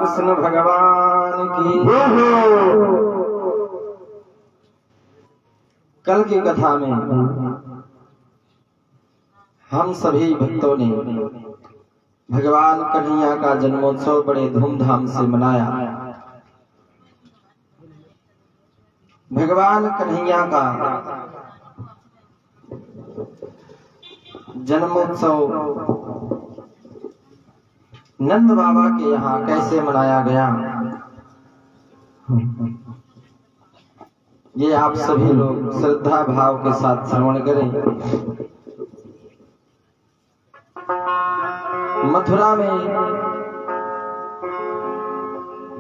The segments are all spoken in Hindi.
कृष्ण भगवान की। कल की कथा में हम सभी भक्तों ने भगवान कन्हैया का जन्मोत्सव बड़े धूमधाम से मनाया। भगवान कन्हैया का जन्मोत्सव नंद बाबा के यहाँ कैसे मनाया गया, ये आप सभी लोग श्रद्धा भाव के साथ श्रवण करें। मथुरा में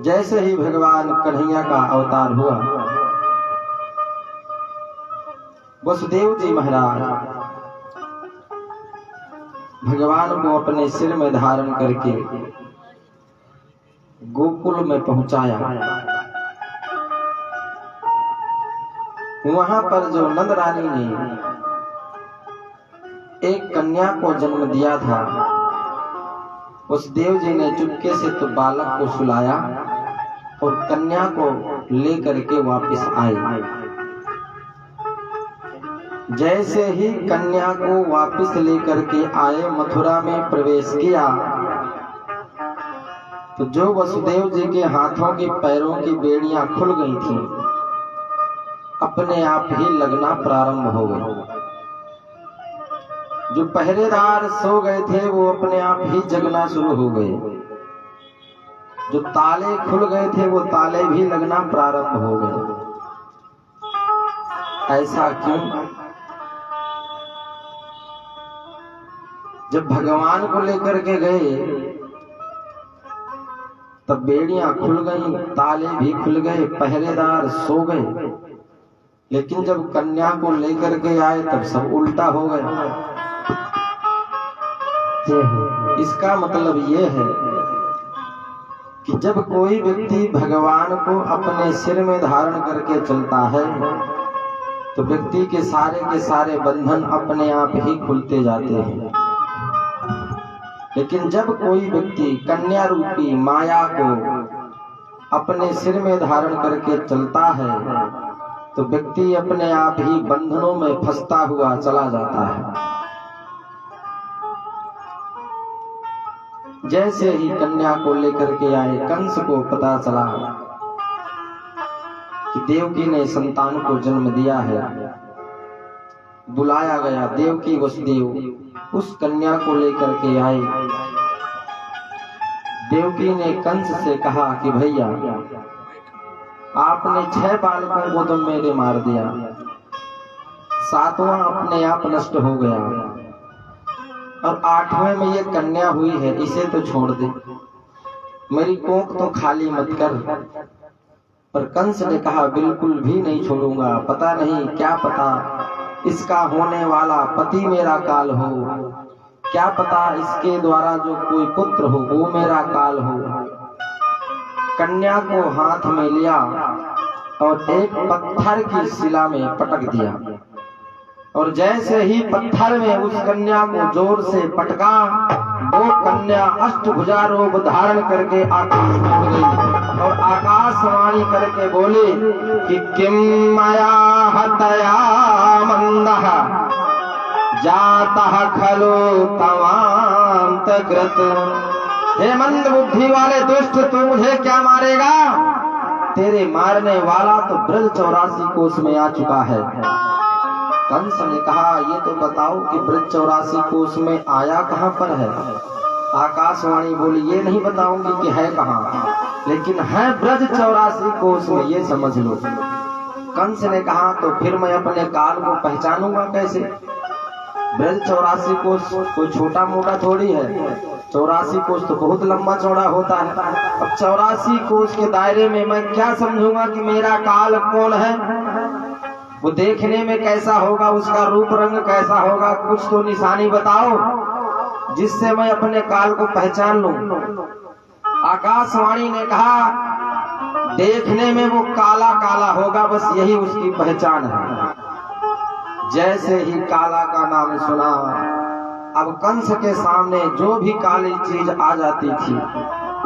जैसे ही भगवान कन्हैया का अवतार हुआ, वसुदेव जी महाराज भगवान को अपने सिर में धारण करके गोकुल में पहुंचाया। वहां पर जो नंद रानी ने एक कन्या को जन्म दिया था, उस देव जी ने चुपके से तो बालक को सुलाया और कन्या को लेकर के वापस आए। जैसे ही कन्या को वापस लेकर के आए, मथुरा में प्रवेश किया, तो जो वसुदेव जी के हाथों की पैरों की बेड़ियां खुल गई थी, अपने आप ही लगना प्रारंभ हो गई। जो पहरेदार सो गए थे वो अपने आप ही जगना शुरू हो गए। जो ताले खुल गए थे वो ताले भी लगना प्रारंभ हो गए। ऐसा क्यों? जब भगवान को लेकर के गए तब बेड़ियां खुल गईं, ताले भी खुल गए, पहरेदार सो गए। लेकिन जब कन्या को लेकर के आए तब सब उल्टा हो गया। इसका मतलब ये है कि जब कोई व्यक्ति भगवान को अपने सिर में धारण करके चलता है तो व्यक्ति के सारे बंधन अपने आप ही खुलते जाते हैं। लेकिन जब कोई व्यक्ति कन्या रूपी माया को अपने सिर में धारण करके चलता है तो व्यक्ति अपने आप ही बंधनों में फंसता हुआ चला जाता है। जैसे ही कन्या को लेकर के आए, कंस को पता चला कि देवकी ने संतान को जन्म दिया है। बुलाया गया, देवकी वसुदेव उस कन्या को लेकर के आए। देवकी ने कंस से कहा कि भैया, आपने 6 बालकों को तो मेरे मार दिया, 7वां अपने आप नष्ट हो गया और 8वें में ये कन्या हुई है, इसे तो छोड़ दे, मेरी कोख तो खाली मत कर। पर कंस ने कहा बिल्कुल भी नहीं छोड़ूंगा। पता नहीं, क्या पता इसका होने वाला पति मेरा काल हो, क्या पता इसके द्वारा जो कोई पुत्र हो वो मेरा काल हो। कन्या को हाथ में लिया और एक पत्थर की शिला में पटक दिया और जैसे ही पत्थर में उस कन्या को जोर से पटका, वो कन्या अष्टभुजा रूप धारण करके आकाश में उड़ गई और आकाशवाणी करके बोली कि किम मया हतया मंदः जातः खलु तवान्तकृत। हे मंद बुद्धि वाले दुष्ट, तू मुझे क्या मारेगा? तेरे मारने वाला तो ब्रज 84 कोस में आ चुका है। कंस ने कहा ये तो बताओ कि ब्रज 84 कोस में आया कहाँ पर है? आकाशवाणी बोली ये नहीं बताऊंगी कि है कहाँ, लेकिन है ब्रज 84 कोस में, ये समझ लो। कंस ने कहा तो फिर मैं अपने काल को पहचानूंगा कैसे? ब्रज 84 कोस कोई छोटा मोटा थोड़ी है, 84 कोस तो बहुत लंबा चौड़ा होता है। अब 84 कोस के दायरे में मैं क्या समझूंगा कि मेरा काल कौन है? वो देखने में कैसा होगा, उसका रूप रंग कैसा होगा, कुछ तो निशानी बताओ जिससे मैं अपने काल को पहचान लूं। आकाशवाणी ने कहा देखने में वो काला काला होगा, बस यही उसकी पहचान है। जैसे ही काला का नाम सुना, अब कंस के सामने जो भी काली चीज आ जाती थी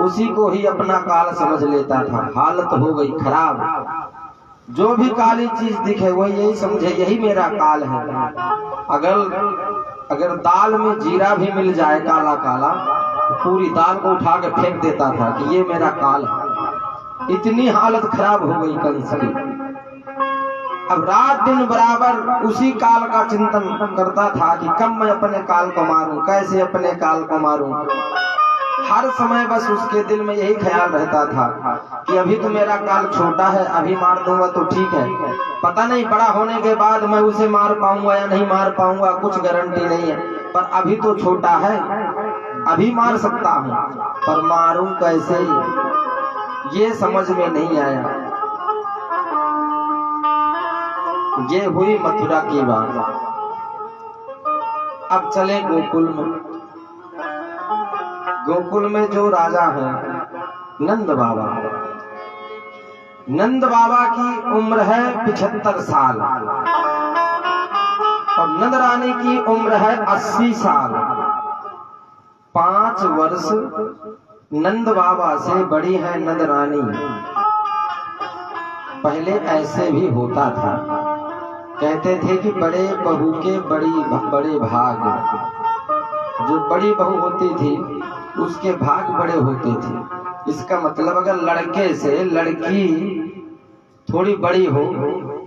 उसी को ही अपना काल समझ लेता था। हालत हो गई खराब। जो भी काली चीज दिखे वो यही समझे यही मेरा काल है। अगर दाल में जीरा भी मिल जाए काला काला, तो पूरी दाल को उठा के फेंक देता था कि ये मेरा काल है। इतनी हालत खराब हो गई कंस की। अब रात दिन बराबर उसी काल का चिंतन करता था कि कब मैं अपने काल को मारूं, कैसे अपने काल को मारूं। हर समय बस उसके दिल में यही ख्याल रहता था कि अभी तो मेरा काल छोटा है, अभी मार दूंगा तो ठीक है, पता नहीं बड़ा होने के बाद मैं उसे मार पाऊंगा या नहीं मार पाऊंगा, कुछ गारंटी नहीं है। पर अभी तो छोटा है, अभी मार सकता हूँ, पर मारूं कैसे, ये समझ में नहीं आया। ये हुई मथुरा की बात। अब चले गोकुल में। गोकुल में जो राजा है नंद बाबा, नंद बाबा की उम्र है 75 साल और नंद रानी की उम्र है 80 साल। 5 वर्ष नंद बाबा से बड़ी है नंद रानी। पहले ऐसे भी होता था, कहते थे कि बड़े बहू के बड़े भाग। जो बड़ी बहू होती थी उसके भाग बड़े होते थे। इसका मतलब अगर लड़के से लड़की थोड़ी बड़ी हो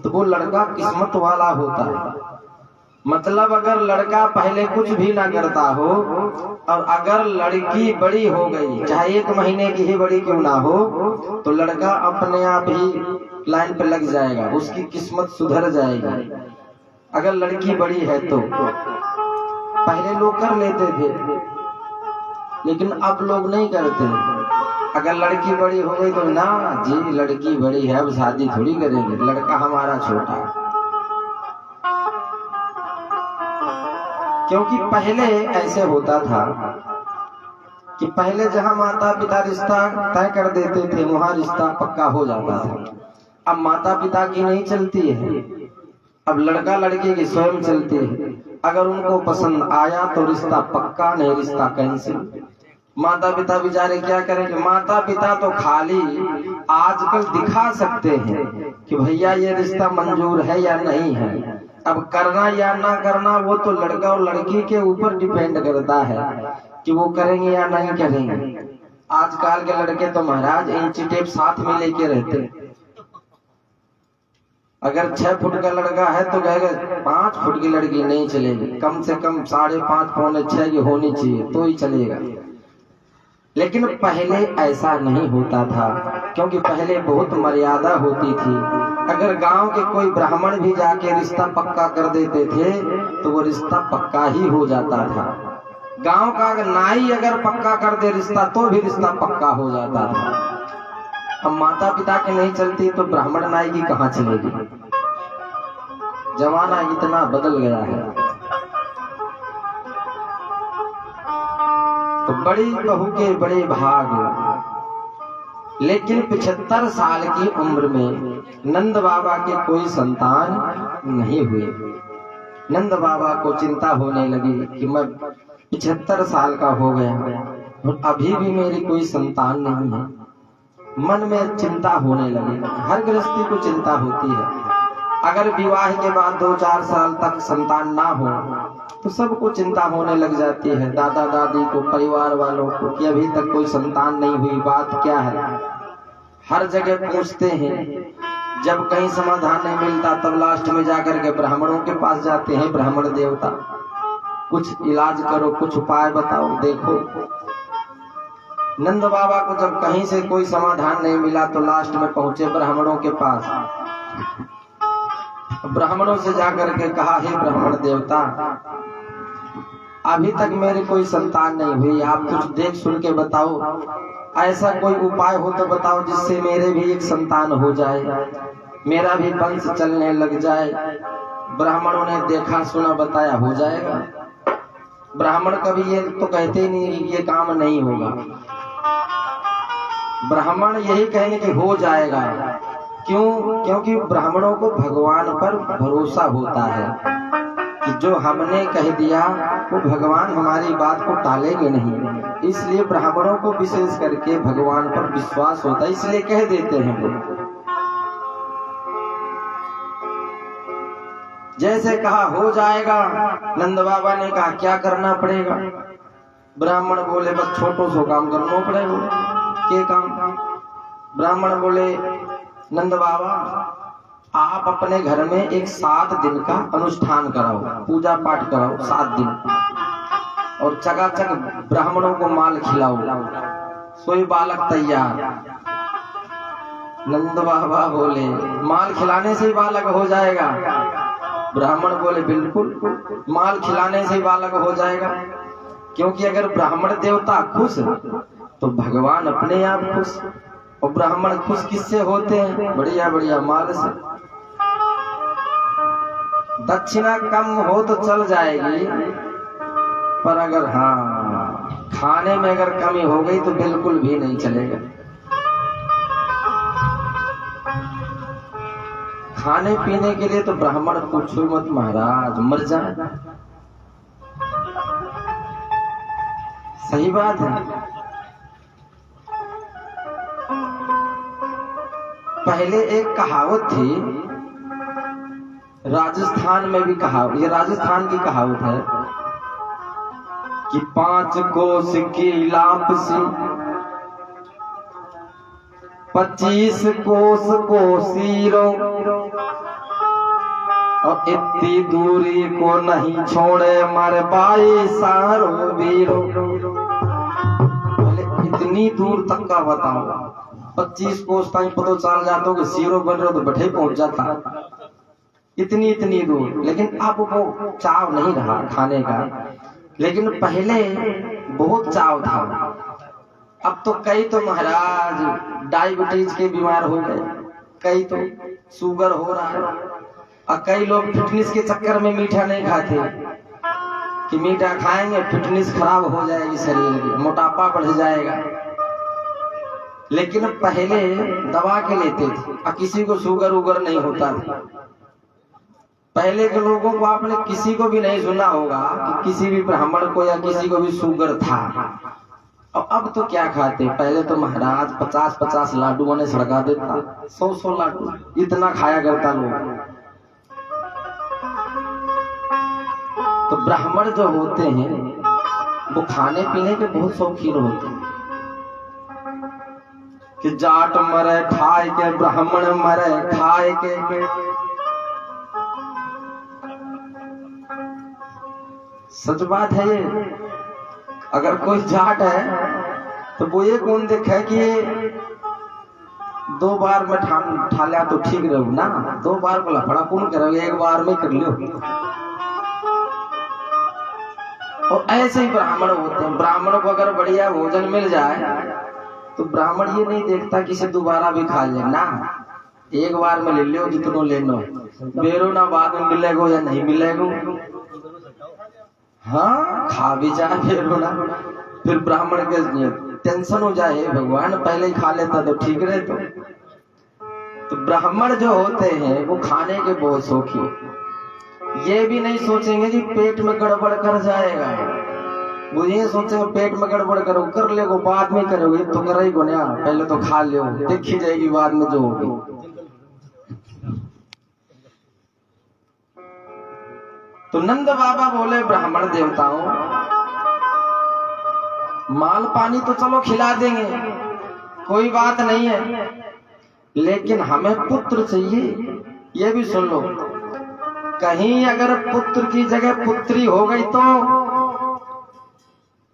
तो वो लड़का किस्मत वाला होता है। मतलब अगर लड़का पहले कुछ भी ना करता हो और अगर लड़की बड़ी हो गई, चाहे 1 महीने की ही बड़ी क्यों ना हो, तो लड़का अपने आप ही लाइन पे लग जाएगा, उसकी किस्मत सुधर जाएगी। अगर लड़की बड़ी है तो पहले लोग कर लेते थे, लेकिन अब लोग नहीं करते। अगर लड़की बड़ी हो गई तो ना जी, लड़की बड़ी है अब शादी थोड़ी करेंगे, लड़का हमारा छोटा है। क्योंकि पहले ऐसे होता था कि पहले जहां माता पिता रिश्ता तय कर देते थे वहां रिश्ता पक्का हो जाता था। अब माता पिता की नहीं चलती है, अब लड़का लड़के की स्वयं चलती है। अगर उनको पसंद आया तो रिश्ता पक्का, नहीं रिश्ता कैंसिल। माता पिता बेचारे क्या करेंगे? माता पिता तो खाली आजकल दिखा सकते हैं कि भैया ये रिश्ता मंजूर है या नहीं है। अब करना या ना करना वो तो लड़का और लड़की के ऊपर डिपेंड करता है कि वो करेंगे या नहीं करेंगे। आजकल के लड़के तो महाराज इंची टेप साथ में लेके रहते। अगर 6 फुट का लड़का है तो कहेगा 5 फुट की लड़की नहीं चलेगी, कम से कम 5.5 पौने 6 की होनी चाहिए तो ही चलेगा। लेकिन पहले ऐसा नहीं होता था, क्योंकि पहले बहुत मर्यादा होती थी। अगर गांव के कोई ब्राह्मण भी जाके रिश्ता पक्का कर देते थे तो वो रिश्ता पक्का ही हो जाता था। गांव का अगर नाई अगर पक्का कर दे रिश्ता तो भी रिश्ता पक्का हो जाता था। अब माता पिता की नहीं चलती तो ब्राह्मण नाई की कहाँ चलेगी? जमाना इतना बदल गया है। तो बड़ी बहू के बड़े भाग। लेकिन 75 साल की उम्र में नंद बाबा के कोई संतान नहीं हुए। नंद बाबा को चिंता होने लगी कि मैं 75 साल का हो गया और अभी भी मेरी कोई संतान नहीं है। मन में चिंता होने लगी। हर गृहस्थी को चिंता होती है। अगर विवाह के बाद 2-4 साल तक संतान ना हो तो सबको चिंता होने लग जाती है, दादा दादी को, परिवार वालों को, कि अभी तक कोई संतान नहीं हुई, बात क्या है। हर जगह पूछते हैं। जब कहीं समाधान नहीं मिलता तब लास्ट में जाकर के ब्राह्मणों के पास जाते हैं। ब्राह्मण देवता कुछ इलाज करो, कुछ उपाय बताओ, देखो। नंद बाबा को जब कहीं से कोई समाधान नहीं मिला तो लास्ट में पहुंचे ब्राह्मणों के पास। ब्राह्मणों से जाकर के कहा, हे ब्राह्मण देवता, अभी तक मेरी कोई संतान नहीं हुई, आप कुछ देख सुन के बताओ। ऐसा कोई उपाय हो तो बताओ जिससे मेरे भी एक संतान हो जाए, मेरा भी वंश चलने लग जाए। ब्राह्मणों ने देखा सुना बताया, हो जाएगा। ब्राह्मण कभी ये तो कहते ही नहीं कि ये काम नहीं होगा। ब्राह्मण यही कहेंगे कि हो जाएगा। क्यों? क्योंकि ब्राह्मणों को भगवान पर भरोसा होता है कि जो हमने कह दिया वो भगवान हमारी बात को टालेंगे नहीं। इसलिए ब्राह्मणों को विशेष करके भगवान पर विश्वास होता है, इसलिए कह देते हैं वो। जैसे कहा हो जाएगा, नंद बाबा ने कहा क्या करना पड़ेगा? ब्राह्मण बोले बस छोटो सो काम करना पड़ेगा। क्या काम? ब्राह्मण बोले नंद बाबा आप अपने घर में एक 7 दिन का अनुष्ठान कराओ, पूजा पाठ कराओ 7 दिन, और चकाचक ब्राह्मणों को माल खिलाओ, सोई बालक तैयार। नंद बाबा बोले माल खिलाने से ही बालक हो जाएगा? ब्राह्मण बोले बिल्कुल, माल खिलाने से ही बालक हो जाएगा। क्योंकि अगर ब्राह्मण देवता खुश तो भगवान अपने आप खुश। और ब्राह्मण खुश किससे होते हैं? बढ़िया बढ़िया माल से। दक्षिणा कम हो तो चल जाएगी, पर अगर हाँ खाने में अगर कमी हो गई तो बिल्कुल भी नहीं चलेगा। खाने पीने के लिए तो ब्राह्मण पूछो मत महाराज, मर जाए। सही बात है। पहले एक कहावत थी, राजस्थान में भी कहावत, ये राजस्थान की कहावत है कि 5 कोस की लाप सी 25 कोस को सीरो, और इतनी दूरी को नहीं छोड़े मारे भाई सारो वीरो। इतनी दूर तक का बताओ, 25 कोस तक पता चल जाता कि सीरो बन रहे हो तो बैठे पहुंच जाता, इतनी दूर। लेकिन अब वो चाव नहीं रहा खाने का, लेकिन पहले बहुत चाव था। अब तो कई तो महाराज डायबिटीज के बीमार हो गए, कई तो शुगर हो रहा है, और कई लोग फिटनेस के चक्कर में मीठा नहीं खाते कि मीठा खाएंगे फिटनेस खराब हो जाएगी, शरीर की मोटापा बढ़ जाएगा। लेकिन पहले दबा के लेते थे और किसी को शुगर उगर नहीं होता था। पहले के लोगों को आपने किसी को भी नहीं सुना होगा कि किसी भी ब्राह्मण को या किसी को भी शुगर था। और अब तो क्या खाते, पहले तो महाराज 50-50 लाडू उन्हें सड़का देता, 100-100 लाडू इतना खाया करता लोग। तो ब्राह्मण जो होते हैं वो खाने पीने के बहुत शौकीन होते हैं कि जाट मरे खाए के, ब्राह्मण मरे खाए के। सच बात है ये। अगर कोई जाट है तो वो ये कौन देखे कि ये 2 बार में ठा लिया तो ठीक रहो ना, 2 बार को लफड़ा कौन करो, 1 बार में कर लो। और ऐसे ही ब्राह्मण होते हैं। ब्राह्मणों को अगर बढ़िया भोजन मिल जाए तो ब्राह्मण ये नहीं देखता कि इसे दोबारा भी खा ले ना, 1 बार में ले लो जितनो ले लो, बेरो ना बाद में मिलेगो या नहीं मिलेगो। हाँ खा भी जाए बेरो ना, फिर ब्राह्मण के टेंशन हो जाए, भगवान पहले ही खा लेता तो ठीक रहे। तो ब्राह्मण जो होते हैं वो खाने के बहुत शौकीन, ये भी नहीं सोचेंगे कि पेट में गड़बड़ कर जाएगा, वो ये सोचेंगे पेट में गड़बड़ करो कर ले, वो बाद में करोगे तो कर ही गुनिया, पहले तो खा लो, देखी जाएगी बाद में जो होगी। तो नंद बाबा बोले ब्राह्मण देवताओं, माल पानी तो चलो खिला देंगे, कोई बात नहीं है, लेकिन हमें पुत्र चाहिए। ये भी सुन लो, कहीं अगर पुत्र की जगह पुत्री हो गई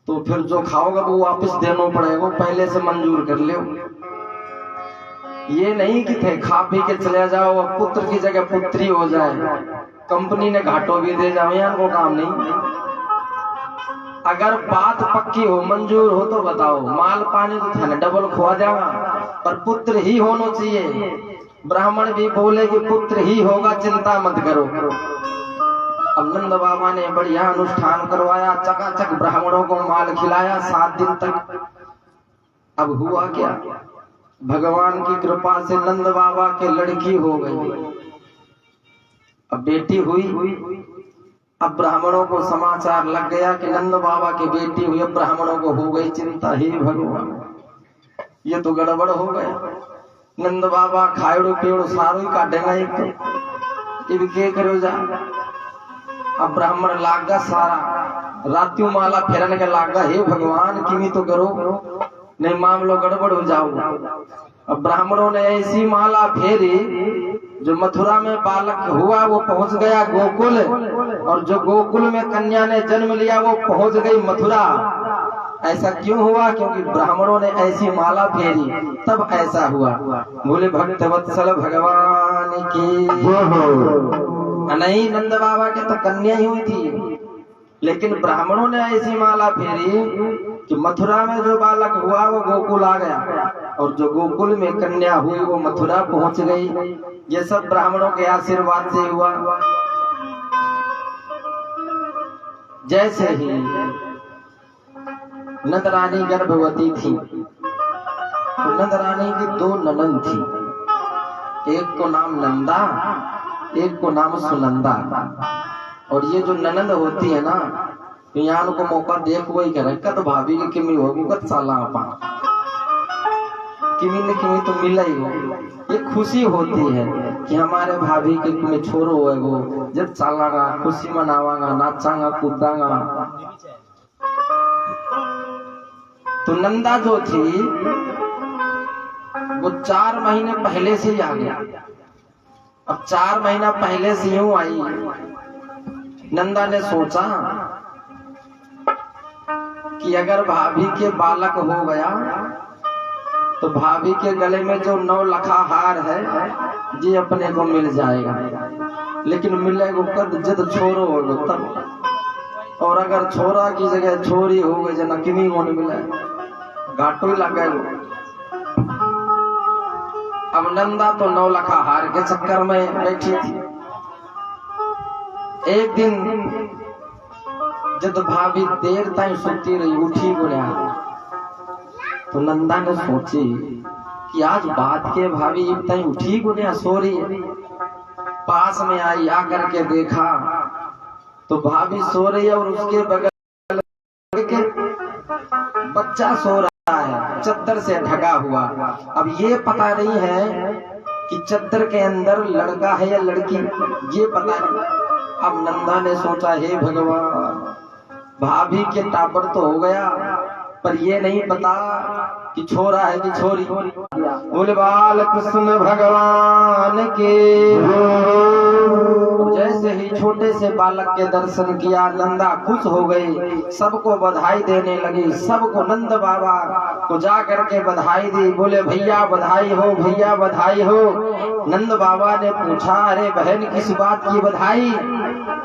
तो फिर जो खाओगा वो वापस देना पड़ेगा, पहले से मंजूर कर लो। ये नहीं कि थे खा पी के चले जाओ और पुत्र की जगह पुत्री हो जाए, कंपनी ने घाटो भी दे जाओ, यहाँ को काम नहीं। अगर बात पक्की हो मंजूर हो तो बताओ, माल पानी तो था डबल खुआ जाएगा, पर पुत्र ही होना चाहिए। ब्राह्मण भी बोले कि पुत्र ही होगा, चिंता मत करो। अब नंद बाबा ने बढ़िया अनुष्ठान करवाया, चकाचक ब्राह्मणों को माल खिलाया 7 दिन तक। अब हुआ क्या, भगवान की कृपा से नंद बाबा के लड़की हो गई, अब बेटी हुई। अब ब्राह्मणों को समाचार लग गया कि नंद बाबा की बेटी हुई, अब ब्राह्मणों को हो गई चिंता, ही भगवान ये तो गड़बड़ हो गए। नंद बाबा खायड़ो पेड़ो सारो ही काटेगा, एक तो ये के करो जा। अब ब्राह्मण लागा सारा रात्यों माला फेरन के लागा, हे भगवान किमी तो करो, नहीं मामलो गड़बड़ हो जाओ। अब ब्राह्मणों ने ऐसी माला फेरी, जो मथुरा में बालक हुआ वो पहुंच गया गोकुल, और जो गोकुल में कन्या ने जन्म लिया वो पहुंच गई मथुरा। ऐसा क्यों हुआ, क्योंकि ब्राह्मणों ने ऐसी माला फेरी, तब ऐसा हुआ। बोले भक्त वत्सल भगवान की। नहीं, नंद बाबा के तो कन्या ही हुई थी, लेकिन ब्राह्मणों ने ऐसी माला फेरी कि मथुरा में जो बालक हुआ वो गोकुल आ गया, और जो गोकुल में कन्या हुई वो मथुरा पहुंच गई। ये सब ब्राह्मणों के आशीर्वाद से हुआ। जैसे ही नंद रानी गर्भवती थी, तो नंद रानी की 2 ननद थी। एक को नाम नंदा, एक को नाम सुनंदा। और ये जो ननंद होती है ना, तो यहाँ को मौका देख वही करे कद भाभी की किमी होगी कद साला आपा किमी ने किमी तो मिला ही हो। ये खुशी होती है कि हमारे भाभी के में छोरो है वो जब चलागा, खुशी मनावागा, नाचागा, कूदागा। तो नंदा जो थी वो 4 महीने पहले से ही आ गया। अब 4 महीना पहले से यूं आई। नंदा ने सोचा कि अगर भाभी के बालक हो गया तो भाभी के गले में जो 9 लखा हार है ये अपने को मिल जाएगा, लेकिन मिलेगा कद जब छोरो होगा तब। और अगर छोरा की जगह छोरी हो गई जना किमी को नहीं मिले घाटो ही लगेगा। अब नंदा तो 9 लखा हार के चक्कर में बैठी थी। एक दिन जब भाभी देर तक सोती रही, उठी बोलिया, तो नंदा ने सोची कि आज बात के भाभी तक उठी बोलिया सो रही है। पास में आई, आकर के देखा तो भाभी सो रही है और उसके बगल के बच्चा सो रहा है, चद्दर से ढका हुआ। अब ये पता नहीं है कि चद्दर के अंदर लड़का है या लड़की, ये पता नहीं। अब नंदा ने सोचा हे भगवान, भाभी के टापर तो हो गया पर ये नहीं पता कि छोरा है कि छोरी। बोले बाल कृष्ण भगवान के। जैसे ही छोटे से बालक के दर्शन किया नंदा खुश हो गई, सबको बधाई देने लगी। सबको नंद बाबा को जा करके बधाई दी। बोले भैया बधाई हो, भैया बधाई हो। नंद बाबा ने पूछा अरे बहन किस बात की बधाई?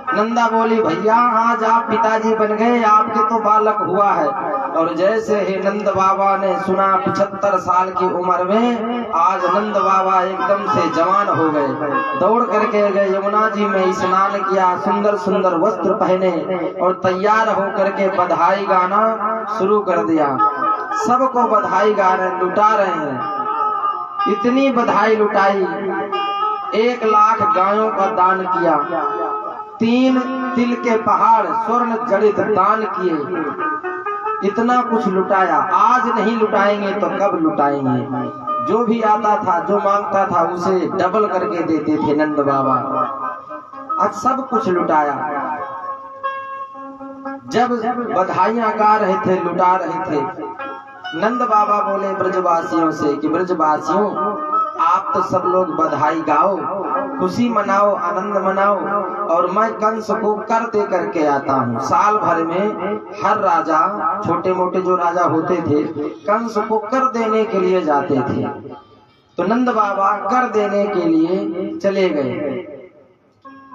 नंदा बोली भैया आज आप पिताजी बन गए, आपके तो बालक हुआ है। और जैसे ही नंद बाबा ने सुना 75 साल की उम्र में आज नंद बाबा एकदम से जवान हो गए। दौड़ करके गए, यमुना जी में स्नान किया, सुंदर सुंदर वस्त्र पहने और तैयार होकर के बधाई गाना शुरू कर दिया। सबको बधाई गा रहे, लुटा रहे हैं। इतनी बधाई लुटाई, 1 लाख गायों का दान किया, 3 तिल के पहाड़ स्वर्ण जड़ित दान किए। इतना कुछ लुटाया। आज नहीं लुटाएंगे तो कब लुटाएंगे? जो भी आता था, जो मांगता था उसे डबल करके देते थे नंद बाबा। आज सब कुछ लुटाया। जब बधाइयां गा रहे थे, लुटा रहे थे, नंद बाबा बोले ब्रजवासियों से कि ब्रजवासियों आप तो सब लोग बधाई गाओ, खुशी मनाओ, आनंद मनाओ, और मैं कंस को कर दे करके आता हूँ। साल भर में हर राजा, छोटे मोटे जो राजा होते थे, कंस को कर देने के लिए जाते थे। तो नंद बाबा कर देने के लिए चले गए।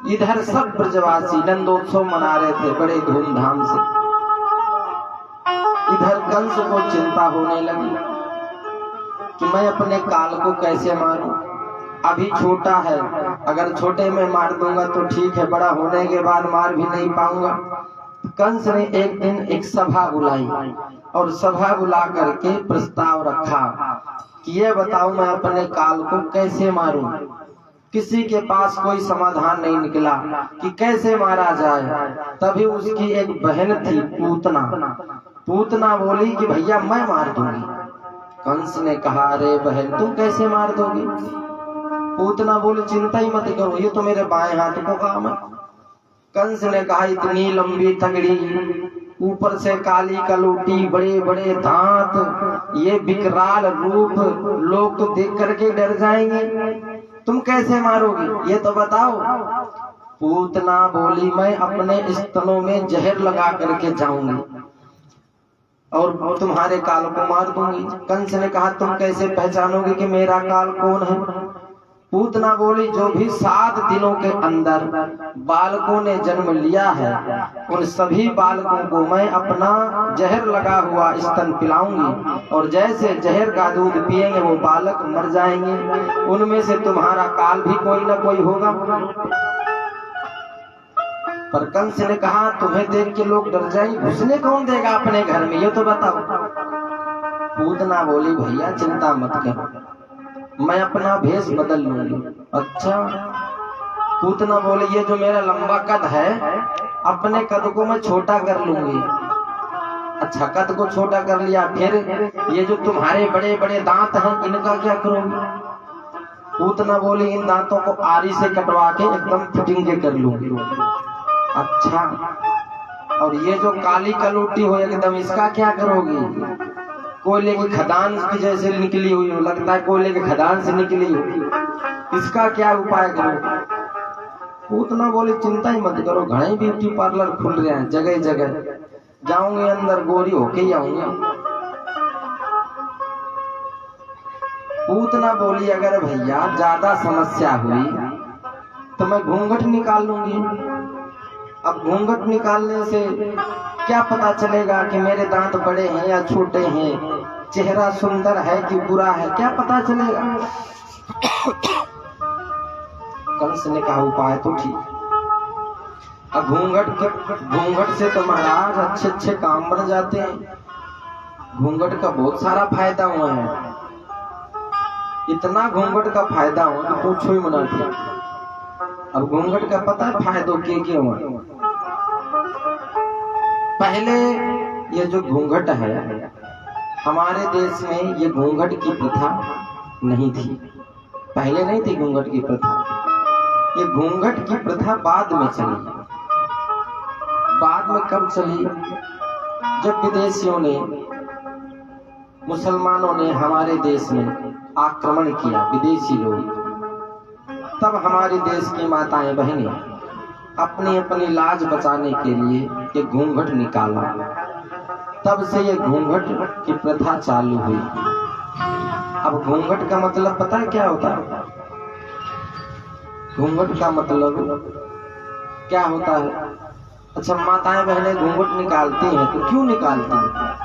इधर सब ब्रजवासी नंदोत्सव मना रहे थे बड़े धूमधाम से। इधर कंस को चिंता होने लगी कि मैं अपने काल को कैसे मारूं। अभी छोटा है, अगर छोटे में मार दूंगा तो ठीक है, बड़ा होने के बाद मार भी नहीं पाऊंगा। कंस ने एक दिन एक सभा बुलाई और सभा बुला करके प्रस्ताव रखा कि ये बताओ मैं अपने काल को कैसे मारूं। किसी के पास कोई समाधान नहीं निकला कि कैसे मारा जाए। तभी उसकी एक बहन थी पूतना। पूतना बोली कि भैया मैं मार दूंगी। कंस ने कहा अरे बहन तुम कैसे मार दोगी? पूतना बोली चिंता ही मत करो, ये तो मेरे बाएं हाथ को काम है। कंस ने कहा इतनी लंबी तगड़ी, ऊपर से काली कलूटी, बड़े बड़े दांत, ये विकराल रूप, लोग तो देख करके डर जाएंगे, तुम कैसे मारोगी ये तो बताओ। पूतना बोली मैं अपने स्तनों में जहर लगा करके जाऊंगी और तुम्हारे काल को मार दूंगी। कंस ने कहा तुम कैसे पहचानोगे कि मेरा काल कौन है? पूतना बोली जो भी 7 दिनों के अंदर बालकों ने जन्म लिया है उन सभी बालकों को मैं अपना जहर लगा हुआ स्तन पिलाऊंगी, और जैसे जहर का दूध पिएंगे वो बालक मर जाएंगे, उनमें से तुम्हारा काल भी कोई ना कोई होगा। पर कंस ने कहा तुम्हें देख के लोग डर जाएंगे, घुसने कौन देगा अपने घर में, ये तो बताओ। पूतना बोली भैया चिंता मत करो, मैं अपना भेष बदल लूंगी। अच्छा, पूतना बोले ये जो मेरा लंबा कद है, अपने कद को मैं छोटा कर लूंगी। अच्छा, कद को छोटा कर लिया, फिर ये जो तुम्हारे बड़े बड़े दांत हैं इनका क्या करोगे? पूतना बोली इन दांतों को आरी से कटवा के एकदम फिटिंग के कर लूंगी। अच्छा, और ये जो काली कलूटी हो एकदम इसका क्या करोगी? कोयले की खदान की जैसे निकली हुई हो, लगता है कोयले की खदान से निकली हुई, इसका क्या उपाय करो? पूतना बोली चिंता ही मत करो, घने ब्यूटी पार्लर खुल रहे हैं जगह जगह, जाऊंगे अंदर गोरी होके ही आऊंगी। पूतना बोली अगर भैया ज्यादा समस्या हुई तो मैं घूंघट निकाल लूंगी। अब घूंघट निकालने से क्या पता चलेगा कि मेरे दांत बड़े हैं या छोटे हैं, चेहरा सुंदर है कि बुरा है, क्या पता चलेगा? कंस ने कहा उपाय तो ठीक। अब घूंघट से तो महाराज अच्छे अच्छे काम बन जाते हैं। घूंघट का बहुत सारा फायदा हुआ है, इतना घूंघट का फायदा हुआ कि पूछो ही मना था। अब घूंघट का पता है फायदों के हुआ? पहले ये जो घूंघट है हमारे देश में, ये घूंघट की प्रथा नहीं थी, पहले नहीं थी घूंघट की प्रथा। ये घूंघट की प्रथा बाद में चली। बाद में कब चली? जब विदेशियों ने, मुसलमानों ने हमारे देश में आक्रमण किया, विदेशी लोग, तब हमारे देश की माताएं बहनें अपनी अपनी लाज बचाने के लिए ये घूंघट निकाला। तब से ये घूंघट की प्रथा चालू हुई। अब घूंघट का मतलब पता है क्या होता है? घूंघट का मतलब क्या होता है? अच्छा, माताएं बहनें घूंघट निकालती हैं तो क्यों निकालती हैं?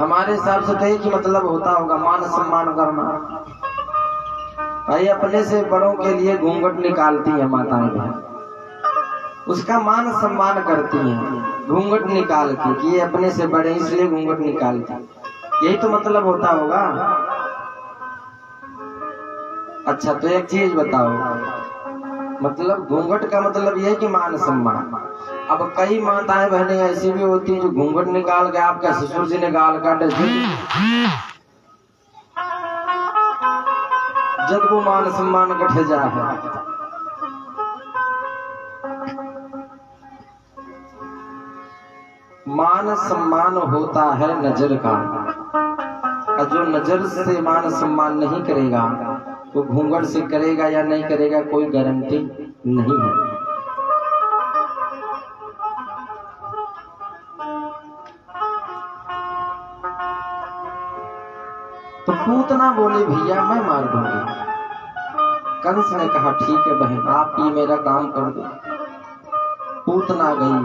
हमारे हिसाब से तो एक ही मतलब होता होगा, मान सम्मान करना। भाई अपने से बड़ों के लिए घूंघट निकालती है माताएं बहन, उसका मान सम्मान करती हैं घूंघट निकाल के कि ये अपने से बड़े इसलिए घूंघट निकालती, यही तो मतलब होता होगा। अच्छा, तो एक चीज बताओ, मतलब घूंघट का मतलब यह है कि मान सम्मान। अब कई माताएं बहनें ऐसी भी होती हैं जो घूंघट निकाल के आपका ससुर जी निकाल कर जब वो मान सम्मान कट जा है। मान सम्मान होता है नजर का, और जो नजर से मान सम्मान नहीं करेगा वो घूंघट से करेगा या नहीं करेगा कोई गारंटी नहीं है। तो पूतना बोले भैया मैं मार दूंगी। कंस ने कहा ठीक है बहन, आप ये मेरा काम कर दो। पूतना गई,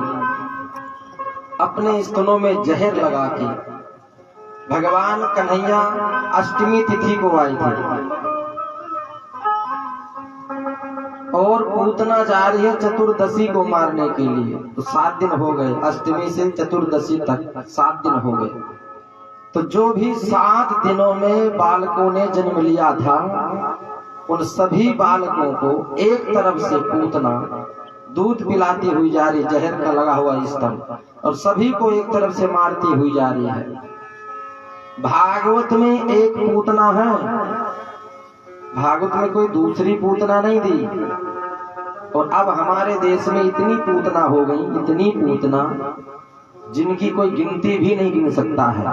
अपने स्तनों में जहर लगा के, भगवान कन्हैया अष्टमी तिथि को आई थी और पूतना जा रही है चतुर्दशी को मारने के लिए। तो 7 दिन हो गए, अष्टमी से चतुर्दशी तक 7 दिन हो गए। तो जो भी 7 दिनों में बालकों ने जन्म लिया था, उन सभी बालकों को एक तरफ से पूतना दूध पिलाती हुई जा रही, जहर का लगा हुआ स्तन, और सभी को एक तरफ से मारती हुई जा रही है। भागवत में एक पूतना है, भागवत में कोई दूसरी पूतना नहीं दी। और अब हमारे देश में इतनी पूतना हो गई, इतनी पूतना जिनकी कोई गिनती भी नहीं गिन सकता है।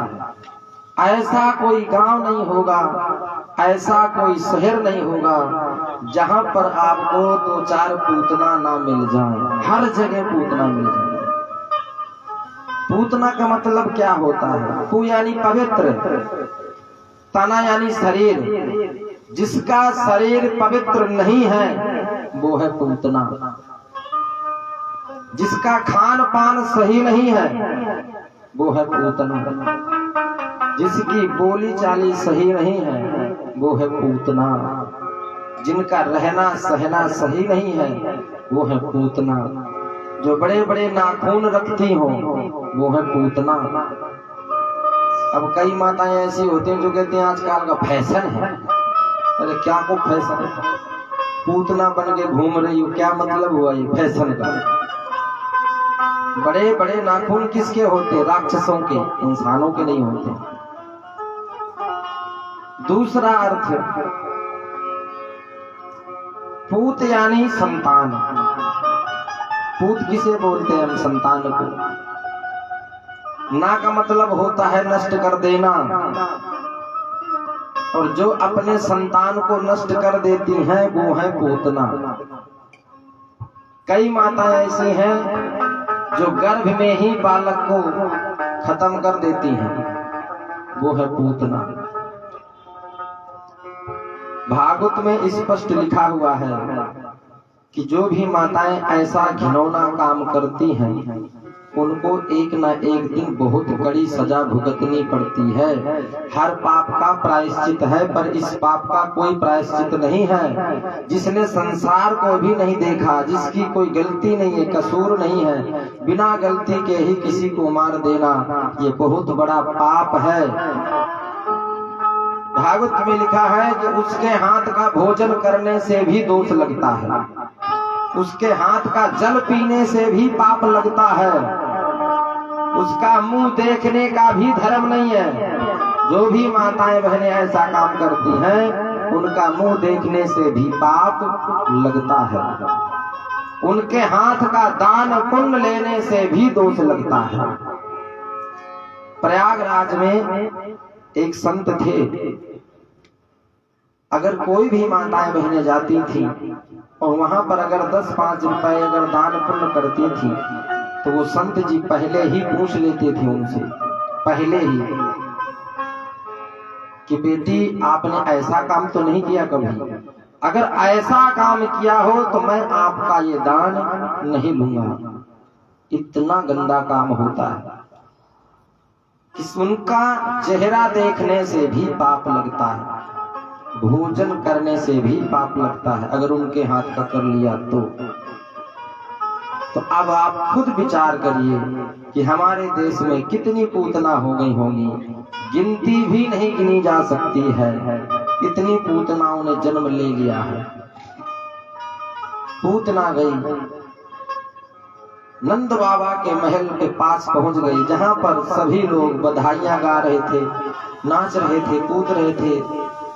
ऐसा कोई गांव नहीं होगा, ऐसा कोई शहर नहीं होगा जहां पर आपको 2-4 पूतना ना मिल जाए। हर जगह पूतना मिल जाए। पूतना का मतलब क्या होता है? पू यानी पवित्र, तना यानी शरीर। जिसका शरीर पवित्र नहीं है वो है पूतना। जिसका खान पान सही नहीं है वो है पूतना। जिसकी बोली चाली सही नहीं है वो है पूतना। जिनका रहना सहना सही नहीं है वो है पूतना। जो बड़े बड़े नाखून रखती हो वो है पूतना। अब कई माताएं ऐसी होती हैं जो कहती हैं आजकल का फैशन है। अरे क्या को फैशन है? पूतना बन के घूम रही हो, क्या मतलब हुआ ये फैशन का? बड़े बड़े नाखून किसके होते? राक्षसों के, इंसानों के नहीं होते। दूसरा अर्थ, पूत यानी संतान। पूत किसे बोलते हैं हम? संतान को। ना का मतलब होता है नष्ट कर देना, और जो अपने संतान को नष्ट कर देती हैं वो है पूतना। कई माताएं ऐसी हैं जो गर्भ में ही बालक को खत्म कर देती हैं, वो है पूतना। भागवत में स्पष्ट लिखा हुआ है कि जो भी माताएं ऐसा घिनौना काम करती हैं उनको एक न एक दिन बहुत कड़ी सजा भुगतनी पड़ती है। हर पाप का प्रायश्चित है, पर इस पाप का कोई प्रायश्चित नहीं है। जिसने संसार को भी नहीं देखा, जिसकी कोई गलती नहीं है, कसूर नहीं है, बिना गलती के ही किसी को मार देना, ये बहुत बड़ा पाप है। भागवत में लिखा है कि उसके हाथ का भोजन करने से भी दोष लगता है, उसके हाथ का जल पीने से भी पाप लगता है, उसका मुंह देखने का भी धर्म नहीं है। जो भी माताएं बहनें ऐसा काम करती हैं उनका मुंह देखने से भी पाप लगता है, उनके हाथ का दान पुण्य लेने से भी दोष लगता है। प्रयागराज में एक संत थे, अगर कोई भी माताएं बहनें जाती थी और वहां पर अगर 10-5 रुपए अगर दान पुण्य करती थी तो वो संत जी पहले ही पूछ लेते थे उनसे, पहले ही, कि बेटी आपने ऐसा काम तो नहीं किया कभी? अगर ऐसा काम किया हो तो मैं आपका ये दान नहीं लूंगा। इतना गंदा काम होता है कि उनका चेहरा देखने से भी पाप लगता है, भोजन करने से भी पाप लगता है अगर उनके हाथ का कर लिया तो अब आप खुद विचार करिए कि हमारे देश में कितनी पूतना हो गई होंगी, गिनती भी नहीं गिनी जा सकती है। इतनी पूतनाओं ने जन्म ले लिया है। पूतना गई, नंद बाबा के महल के पास पहुंच गई, जहां पर सभी लोग बधाइयां गा रहे थे, नाच रहे थे, कूद रहे थे,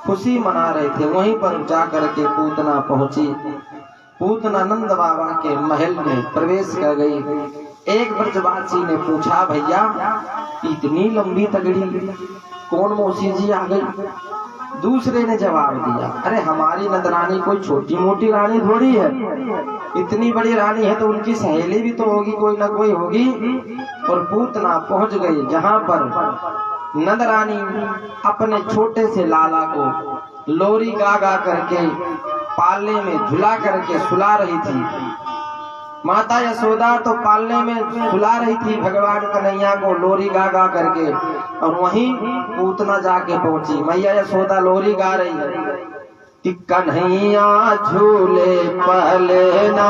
खुशी मना रहे थे। वहीं पर जाकर के पूतना पहुंची। पूतना नंद बाबा के महल में प्रवेश कर गई। एक ब्रजवासी ने पूछा, भैया इतनी लंबी तगड़ी कौन मौसी जी आ गई? दूसरे ने जवाब दिया, अरे हमारी नंदरानी कोई छोटी मोटी रानी थोड़ी है, इतनी बड़ी रानी है तो उनकी सहेली भी तो होगी, कोई ना कोई होगी। और पूतना पहुंच गई जहां पर नंदरानी अपने छोटे से लाला को लोरी गा गा करके पालने में झुला करके सुला रही थी। माता यशोदा तो पालने में सुला रही थी भगवान कन्हैया को लोरी गा गा करके, और वहीं पूतना जाके पहुंची। मैया यशोदा लोरी गा रही है कि कन्हैया झूले पहलेना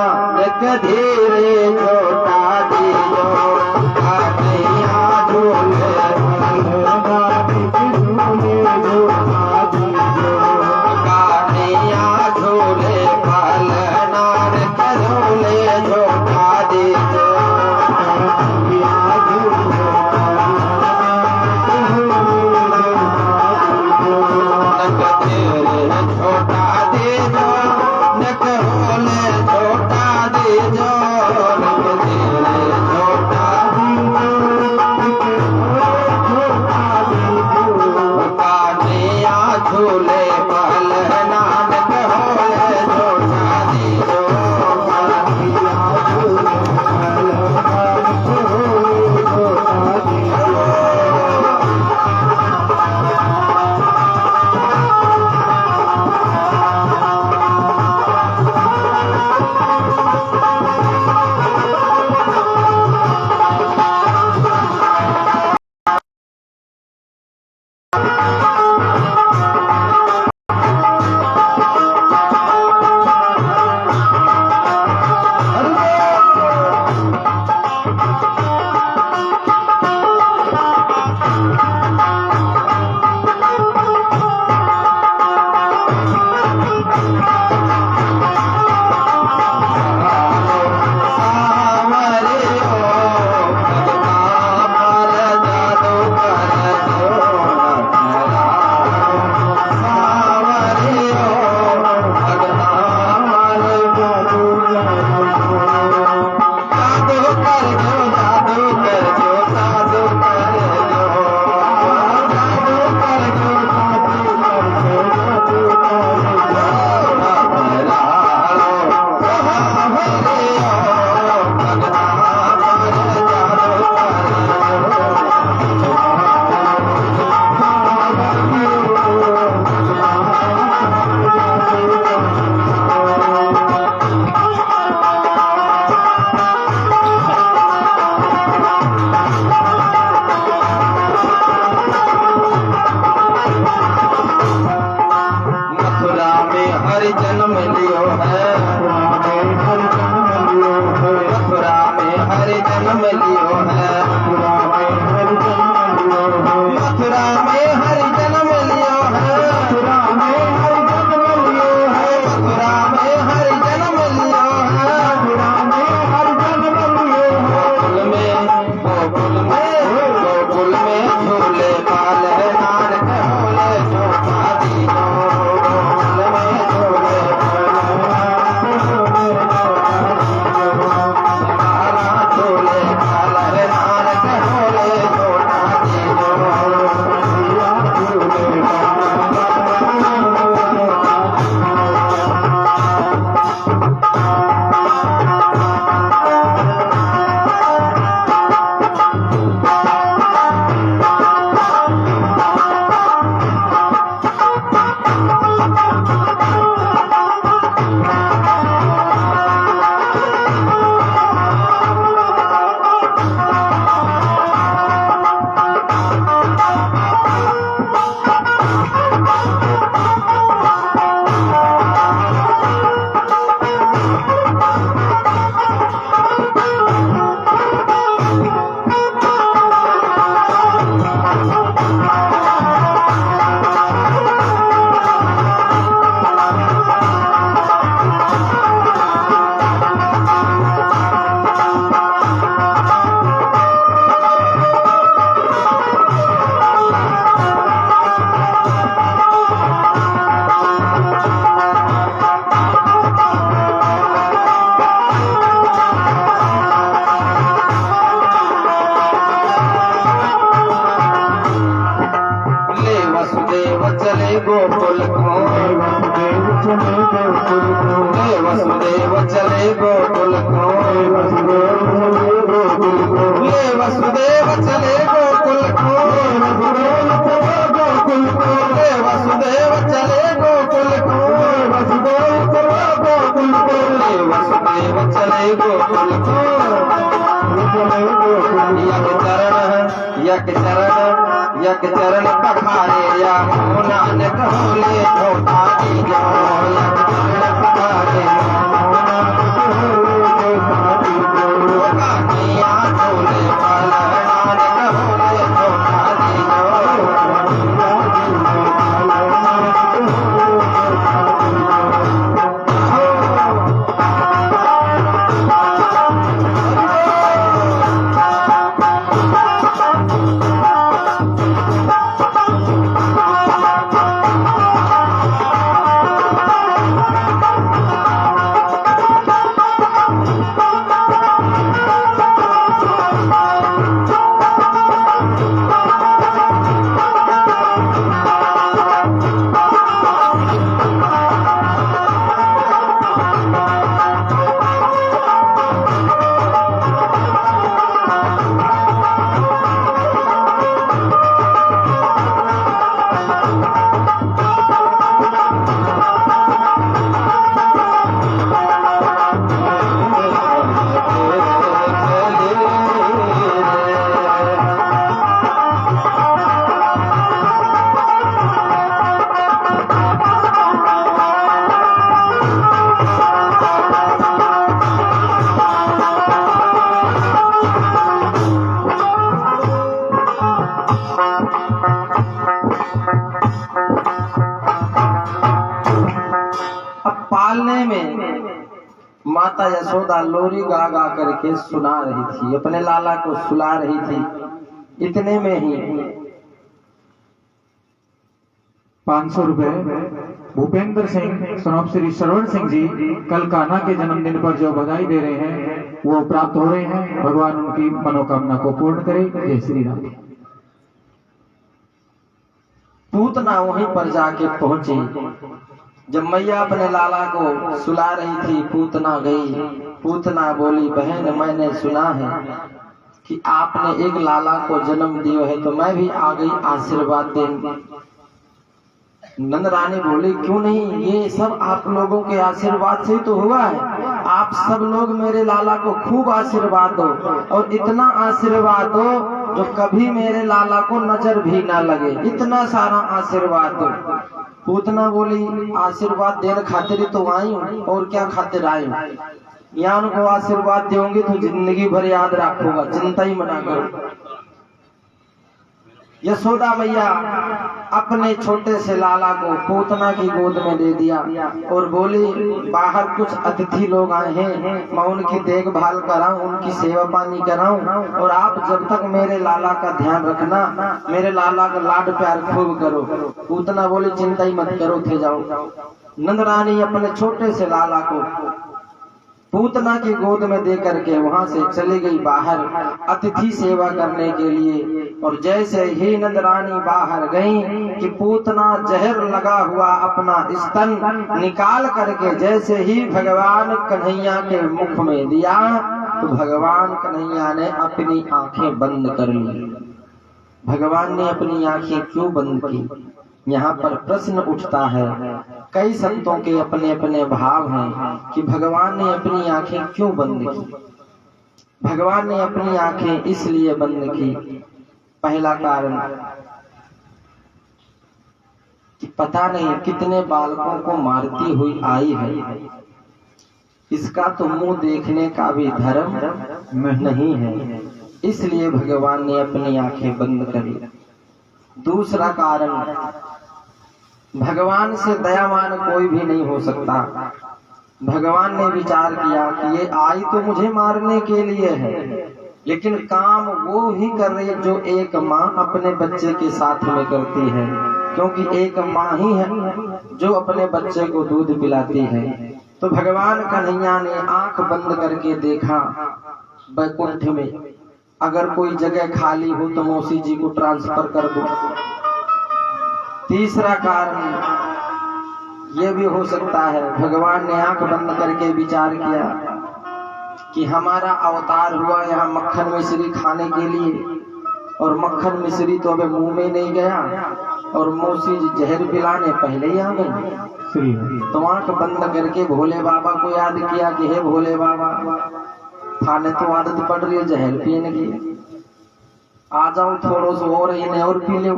धीरे छोटा दियो, कन्हैया झूले छोटा दे गोकुल को, ले वसुदेव चले गोकुल को, ले वसुदेव चले गोकुल को, ले वसुदेव चले गोकुल को। यक चरण पखारे या नानक होले छोटा की जाओ, यक चरण पखारे कानिया झोले वाला नानक होले छोटा की पालने में माता यशोदा लोरी गा गा करके सुना रही थी, अपने लाला को सुला रही थी। इतने में ही 500 रुपए भूपेंद्र सिंह सनोप श्री श्रवण सिंह जी कल कान्हा के जन्मदिन पर जो बधाई दे रहे हैं वो प्राप्त हो रहे हैं। भगवान उनकी मनोकामना को पूर्ण करे। जय श्री राम। पूतना वहीं पर जाके पहुंची। जब मैया अपने लाला को सुला रही थी, पूतना गई। पूतना बोली, बहन मैंने सुना है कि आपने एक लाला को जन्म दिया है, तो मैं भी आ गई आशीर्वाद देने। नंद रानी बोली, क्यों नहीं, ये सब आप लोगों के आशीर्वाद से तो हुआ है। आप सब लोग मेरे लाला को खूब आशीर्वाद दो, और इतना आशीर्वाद दो जो कभी मेरे लाला को नजर भी ना लगे, इतना सारा आशीर्वाद दो। पूतना बोली, आशीर्वाद देने खातिर तो आई हूँ, और क्या खातिर आई हूँ। ज्ञान को आशीर्वाद दोगे तो जिंदगी भर याद रखोगा, चिंता ही मना करो। यशोदा मैया अपने छोटे से लाला को पूतना की गोद में दे दिया और बोली, बाहर कुछ अतिथि लोग आए हैं, मैं उनकी देखभाल कराऊं, उनकी सेवा पानी कराऊं, और आप जब तक मेरे लाला का ध्यान रखना, मेरे लाला का लाड प्यार खूब करो। पूतना बोली, चिंता ही मत करो, थे जाओ। नंद रानी अपने छोटे से लाला को पूतना की गोद में दे करके वहां से चली गई बाहर अतिथि सेवा करने के लिए। और जैसे ही नंद रानी बाहर गई कि पूतना जहर लगा हुआ अपना स्तन निकाल करके जैसे ही भगवान कन्हैया के मुख में दिया, तो भगवान कन्हैया ने अपनी आंखें बंद कर ली। भगवान ने अपनी आंखें क्यों बंद की? यहाँ पर प्रश्न उठता है। कई संतों के अपने अपने भाव हैं कि भगवान ने अपनी आंखें क्यों बंद की। भगवान ने अपनी आंखें इसलिए बंद की, पहला कारण कि पता नहीं कितने बालकों को मारती हुई आई है, इसका तो मुंह देखने का भी धर्म नहीं है, इसलिए भगवान ने अपनी आंखें बंद करी। दूसरा कारण, भगवान से दयावान कोई भी नहीं हो सकता। भगवान ने विचार किया कि ये आई तो मुझे मारने के लिए है, लेकिन काम वो ही कर रही है जो एक माँ अपने बच्चे के साथ में करती है, क्योंकि एक माँ ही है जो अपने बच्चे को दूध पिलाती है। तो भगवान कन्हैया ने आंख बंद करके देखा, बैकुंठ में अगर कोई जगह खाली हो तो मौसी जी को ट्रांसफर कर दो। तीसरा कारण ये भी हो सकता है, भगवान ने आंख बंद करके विचार किया कि हमारा अवतार हुआ यहाँ मक्खन मिश्री खाने के लिए, और मक्खन मिश्री तो अबे मुंह में नहीं गया और मौसी जी जहर पिलाने पहले ही आ गई। तो आंख बंद करके भोले बाबा को याद किया कि हे भोले बाबा, थाने तो आदत पड़ रही है जहर पीने की, आ जाओ थोड़ो सो और इन्हें और पी लो,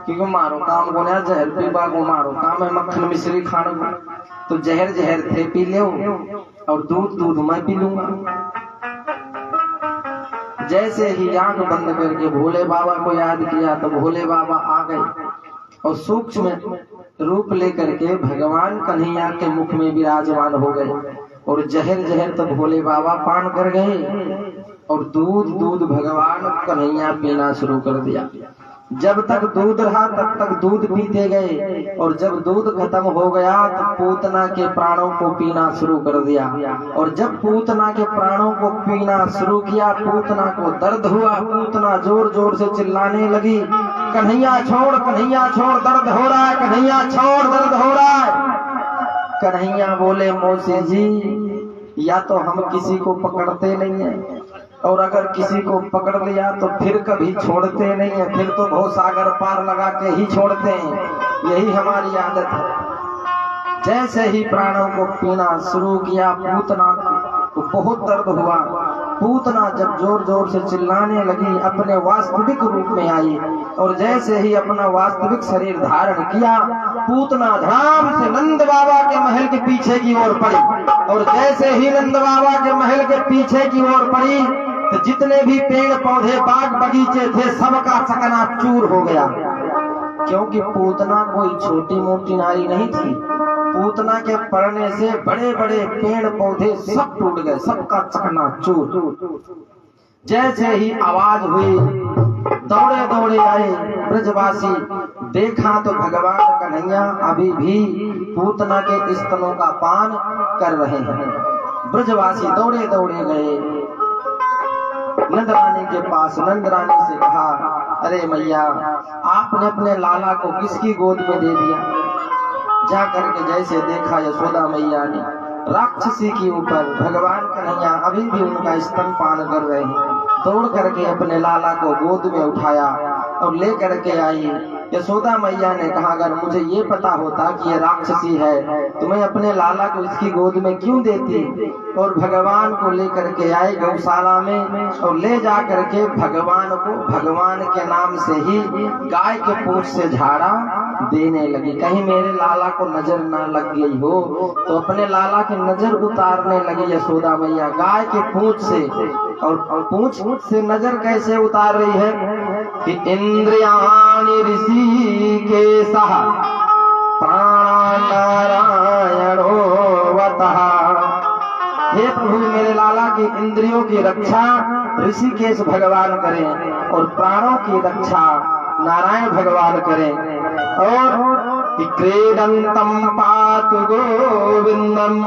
क्योंकि मारो काम को ना जहर पीबा को मारो काम है मक्खन मिश्री खाने को, तो जहर जहर थे पी लो और दूध दूध मैं पी लूंगा। जैसे ही आंख बंद करके भोले बाबा को याद किया तो भोले बाबा आ गए और सूक्ष्म रूप लेकर के भगवान कन्हैया के मुख में विराजमान हो गए, और जहर जहर तो भोले बाबा पान कर गए और दूध दूध भगवान कन्हैया पीना शुरू कर दिया। जब तक दूध रहा तब तक दूध पीते गए, और जब दूध खत्म हो गया तो पूतना के प्राणों को पीना शुरू कर दिया, और जब पूतना के प्राणों को पीना शुरू किया पूतना को दर्द हुआ, पूतना जोर जोर से चिल्लाने लगी, कन्हैया छोड़ दर्द हो रहा है, कन्हैया छोड़ दर्द हो रहा है। कन्हैया बोले मौसी जी, या तो हम किसी को पकड़ते नहीं है, और अगर किसी को पकड़ लिया तो फिर कभी छोड़ते नहीं है, फिर तो बहुत सागर पार लगा के ही छोड़ते हैं, यही हमारी आदत है। जैसे ही प्राणों को पीना शुरू किया पूतना को बहुत दर्द हुआ, पूतना जब जोर जोर से चिल्लाने लगी अपने वास्तविक रूप में आई, और जैसे ही अपना वास्तविक शरीर धारण किया पूतना धड़ाम से नंद बाबा के महल के पीछे की ओर पड़ी, और जैसे ही नंद बाबा के महल के पीछे की ओर पड़ी तो जितने भी पेड़ पौधे बाग बगीचे थे सबका चकनाचूर हो गया, क्योंकि पूतना कोई छोटी मोटी नारी नहीं थी। पूतना के पड़ने से बड़े बड़े पेड़ पौधे सब टूट गए, सबका चकनाचूर। जैसे ही आवाज हुई दौड़े दौड़े आए ब्रजवासी, देखा तो भगवान कन्हैया अभी भी पूतना के स्तनों का पान कर रहे हैं। ब्रजवासी दौड़े दौड़े गए नंद रानी के पास, नंद रानी से कहा, अरे मैया आपने अपने लाला को किसकी गोद में दे दिया? जा करके जैसे देखा यशोदा मैया ने राक्षसी के ऊपर भगवान कन्हैया अभी भी उनका स्तनपान कर रहे हैं, दौड़ करके अपने लाला को गोद में उठाया और ले करके आई। यशोदा मैया ने कहा, अगर मुझे ये पता होता कि ये राक्षसी है तो मैं अपने लाला को इसकी गोद में क्यों देती। और भगवान को लेकर के आए गौशाला में, और ले जा करके भगवान को भगवान के नाम से ही गाय के पूंछ से झाड़ा देने लगी, कहीं मेरे लाला को नजर ना लग गई हो। तो अपने लाला की नजर उतारने लगी यशोदा मैया गाय के पूंछ से, और पूंछ से नजर कैसे उतार रही है कि इंद्रियाणि ऋषि के सह प्राण नारायणो वतः। हे प्रभु मेरे लाला की इंद्रियों की रक्षा ऋषिकेश भगवान करें, और प्राणों की रक्षा नारायण भगवान करें। और क्रीडंतम पातु गोविंदम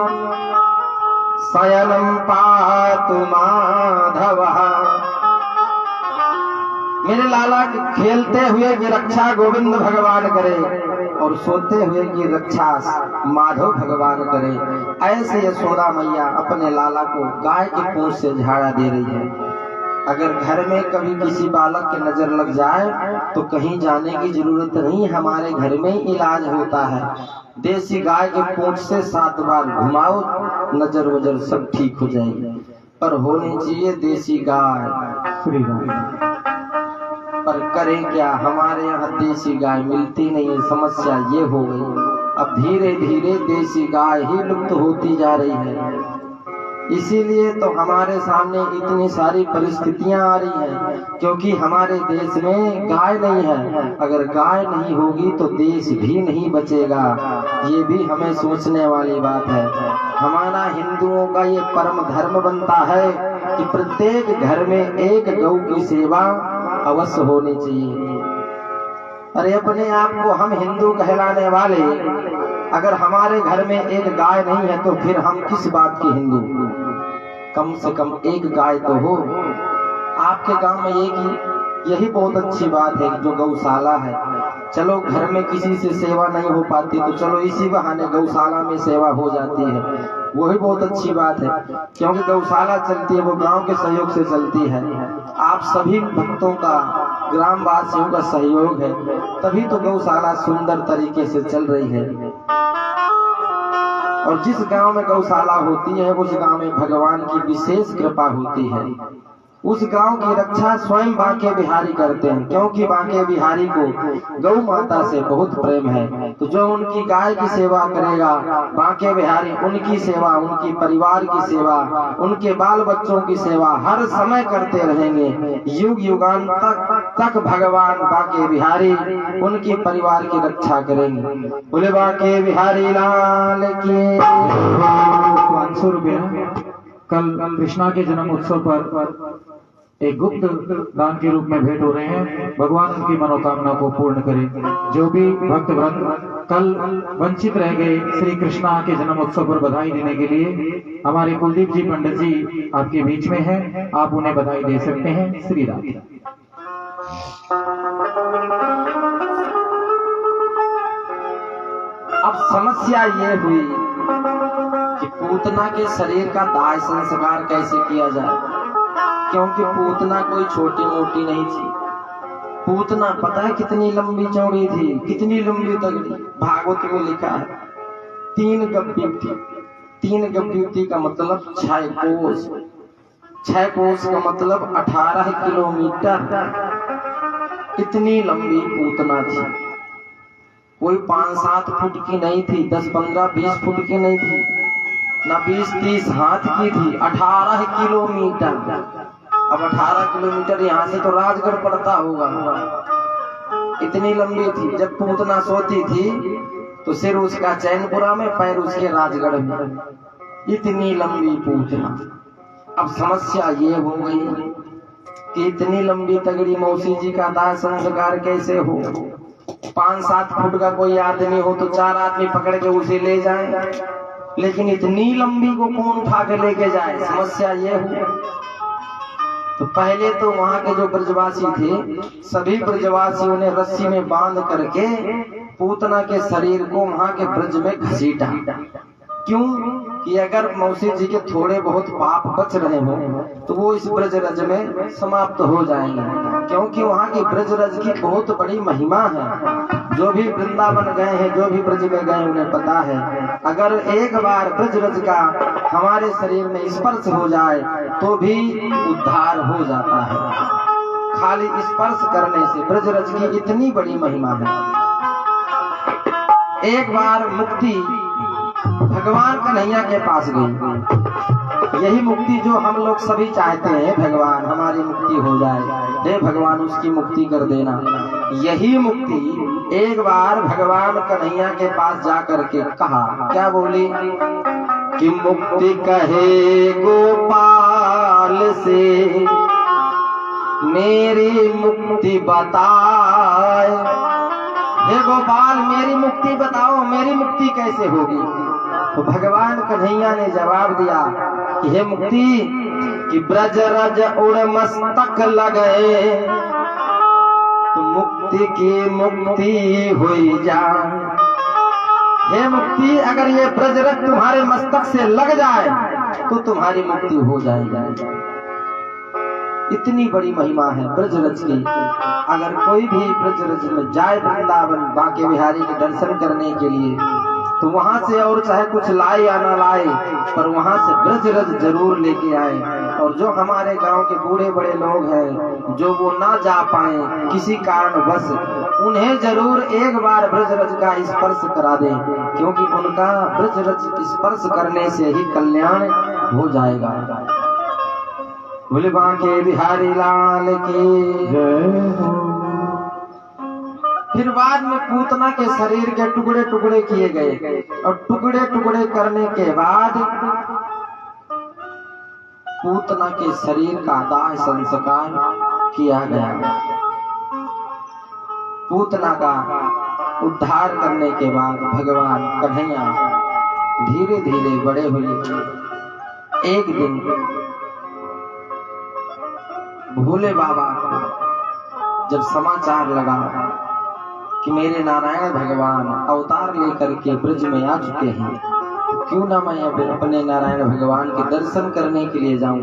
शयनम पातु माधवः। मेरे लाला की खेलते हुए की रक्षा गोविंद भगवान करे, और सोते हुए की रक्षा माधव भगवान करे। ऐसे यशोदा मैया अपने लाला को गाय की पूंछ से झाड़ा दे रही है। अगर घर में कभी किसी बालक की नजर लग जाए तो कहीं जाने की जरूरत नहीं, हमारे घर में ही इलाज होता है। देसी गाय के पूंछ से 7 बार घुमाओ, नजर वजर सब ठीक हो जाएगी। पर होनी चाहिए देसी गाय, पर करें क्या, हमारे यहाँ देसी गाय मिलती नहीं है। समस्या ये हो गई, अब धीरे धीरे देसी गाय ही लुप्त होती जा रही है। इसीलिए तो हमारे सामने इतनी सारी परिस्थितियां आ रही हैं, क्योंकि हमारे देश में गाय नहीं है। अगर गाय नहीं होगी तो देश भी नहीं बचेगा। ये भी हमें सोचने वाली बात है। हमारा हिंदुओं का ये परम धर्म बनता है कि प्रत्येक घर में एक गौ की सेवा अवश्य होनी चाहिए। अरे अपने आप को हम हिंदू कहलाने वाले, अगर हमारे घर में एक गाय नहीं है तो फिर हम किस बात के हिंदू? कम से कम एक गाय तो हो। आपके गांव में यही बहुत अच्छी बात है जो गौशाला है। चलो घर में किसी से सेवा नहीं हो पाती तो चलो इसी बहाने गौशाला में सेवा हो जाती है, वही बहुत अच्छी बात है। क्योंकि गौशाला चलती है वो गांव के सहयोग से चलती है। आप सभी भक्तों का, ग्राम वासियों का सहयोग है, तभी तो गौशाला सुंदर तरीके से चल रही है। और जिस गांव में गौशाला होती है उस गांव में भगवान की विशेष कृपा होती है। उस गांव की रक्षा स्वयं बांके बिहारी करते हैं, क्योंकि बांके बिहारी को गौ माता से बहुत प्रेम है। तो जो उनकी गाय की सेवा करेगा, बांके बिहारी उनकी सेवा, उनकी परिवार की सेवा, उनके बाल बच्चों की सेवा हर समय करते रहेंगे। युग युगान तक भगवान बांके बिहारी उनके परिवार की रक्षा करेंगे। बोले बांके बिहारी लाल की। 500 रुपया कल कृष्णा के जन्म उत्सव पर एक गुप्त दान के रूप में भेंट हो रहे हैं। भगवान उनकी मनोकामना को पूर्ण करे। जो भी भक्त वृंद कल वंचित रह गए श्री कृष्णा के जन्म उत्सव पर बधाई देने के लिए, हमारे कुलदीप जी पंडित जी आपके बीच में हैं, आप उन्हें बधाई दे सकते हैं। श्री राधे। अब समस्या ये हुई कि पूतना के शरीर का दाह संस्कार कैसे किया जाए, क्योंकि पूतना कोई छोटी मोटी नहीं थी। पूतना पता है कितनी लंबी चौड़ी थी, कितनी लंबी तगड़ी। भागवत में लिखा है 3 गब्बी थी। 3 गब्बी थी का मतलब 6 कोस। 6 कोस का मतलब 18 किलोमीटर। इतनी लंबी पूतना थी। कोई 5-7 फुट की नहीं थी, 10, 15, 20 फुट की नहीं थी, ना 20-30 हाथ की थी। 18 किलोमीटर। अब 18 किलोमीटर यहाँ से तो राजगढ़ पड़ता होगा। इतनी लंबी थी। जब पूतना सोती थी तो सिर उसका चैनपुरा में, पैर उसके राजगढ़ में। इतनी लंबी पूतना। अब समस्या ये हो गई कि इतनी लंबी तगड़ी मौसी जी का दाह संस्कार कैसे हो। 5-7 फुट का कोई आदमी हो तो 4 आदमी पकड़ के उसे ले जाए, लेकिन इतनी लंबी को कौन उठा के लेके जाए। समस्या ये हुई। तो पहले तो वहाँ के जो ब्रजवासी थे, सभी ब्रजवासियों ने रस्सी में बांध करके पूतना के शरीर को वहाँ के ब्रज में घसीटा। क्यों कि अगर मौसी जी के थोड़े बहुत पाप बच रहे हो तो वो इस ब्रज रज में समाप्त हो जाएंगे, क्योंकि वहाँ की ब्रज रज की बहुत बड़ी महिमा है। जो भी वृंदावन गए हैं, जो भी ब्रज में गए उन्हें पता है, अगर एक बार ब्रज रज का हमारे शरीर में स्पर्श हो जाए तो भी उद्धार हो जाता है। खाली स्पर्श करने से ब्रज रज की इतनी बड़ी महिमा है। एक बार मुक्ति भगवान कन्हैया के पास गई। यही मुक्ति जो हम लोग सभी चाहते हैं, भगवान हमारी मुक्ति हो जाए, हे भगवान उसकी मुक्ति कर देना। यही मुक्ति एक बार भगवान कन्हैया के पास जाकर के कहा। क्या बोली कि मुक्ति कहे गोपाल से मेरी मुक्ति बताए। हे गोपाल मेरी मुक्ति बताओ, मेरी मुक्ति कैसे होगी। तो भगवान कन्हैया ने जवाब दिया कि हे मुक्ति कि ब्रज रज उड़ मस्तक लगे तो मुक्ति की मुक्ति हुई जाए। हे मुक्ति अगर ये ब्रज रज तुम्हारे मस्तक से लग जाए तो तुम्हारी मुक्ति हो जाएगी। इतनी बड़ी महिमा है ब्रज रज की। अगर कोई भी ब्रज रज में जाए वृंदावन बांके बिहारी के दर्शन करने के लिए तो वहां से और चाहे कुछ लाए या ना लाए, पर वहां से ब्रज रज जरूर लेके आए। और जो हमारे गांव के बूढ़े बड़े लोग हैं जो वो ना जा पाए किसी कारणवश, उन्हें जरूर एक बार ब्रज रज का स्पर्श करा दें, क्योंकि उनका ब्रज रज स्पर्श करने से ही कल्याण हो जाएगा। बोले बांके बिहारी लाल की जय। फिर बाद में पूतना के शरीर के टुकड़े टुकड़े किए गए और टुकड़े टुकड़े करने के बाद पूतना के शरीर का दाह संस्कार किया गया। पूतना का उद्धार करने के बाद भगवान कन्हैया धीरे धीरे बड़े हुए। एक दिन भोले बाबा को जब समाचार लगा कि मेरे नारायण भगवान अवतार लेकर के ब्रज में आ चुके हैं, क्यों ना मैं अब अपने नारायण भगवान के दर्शन करने के लिए जाऊं।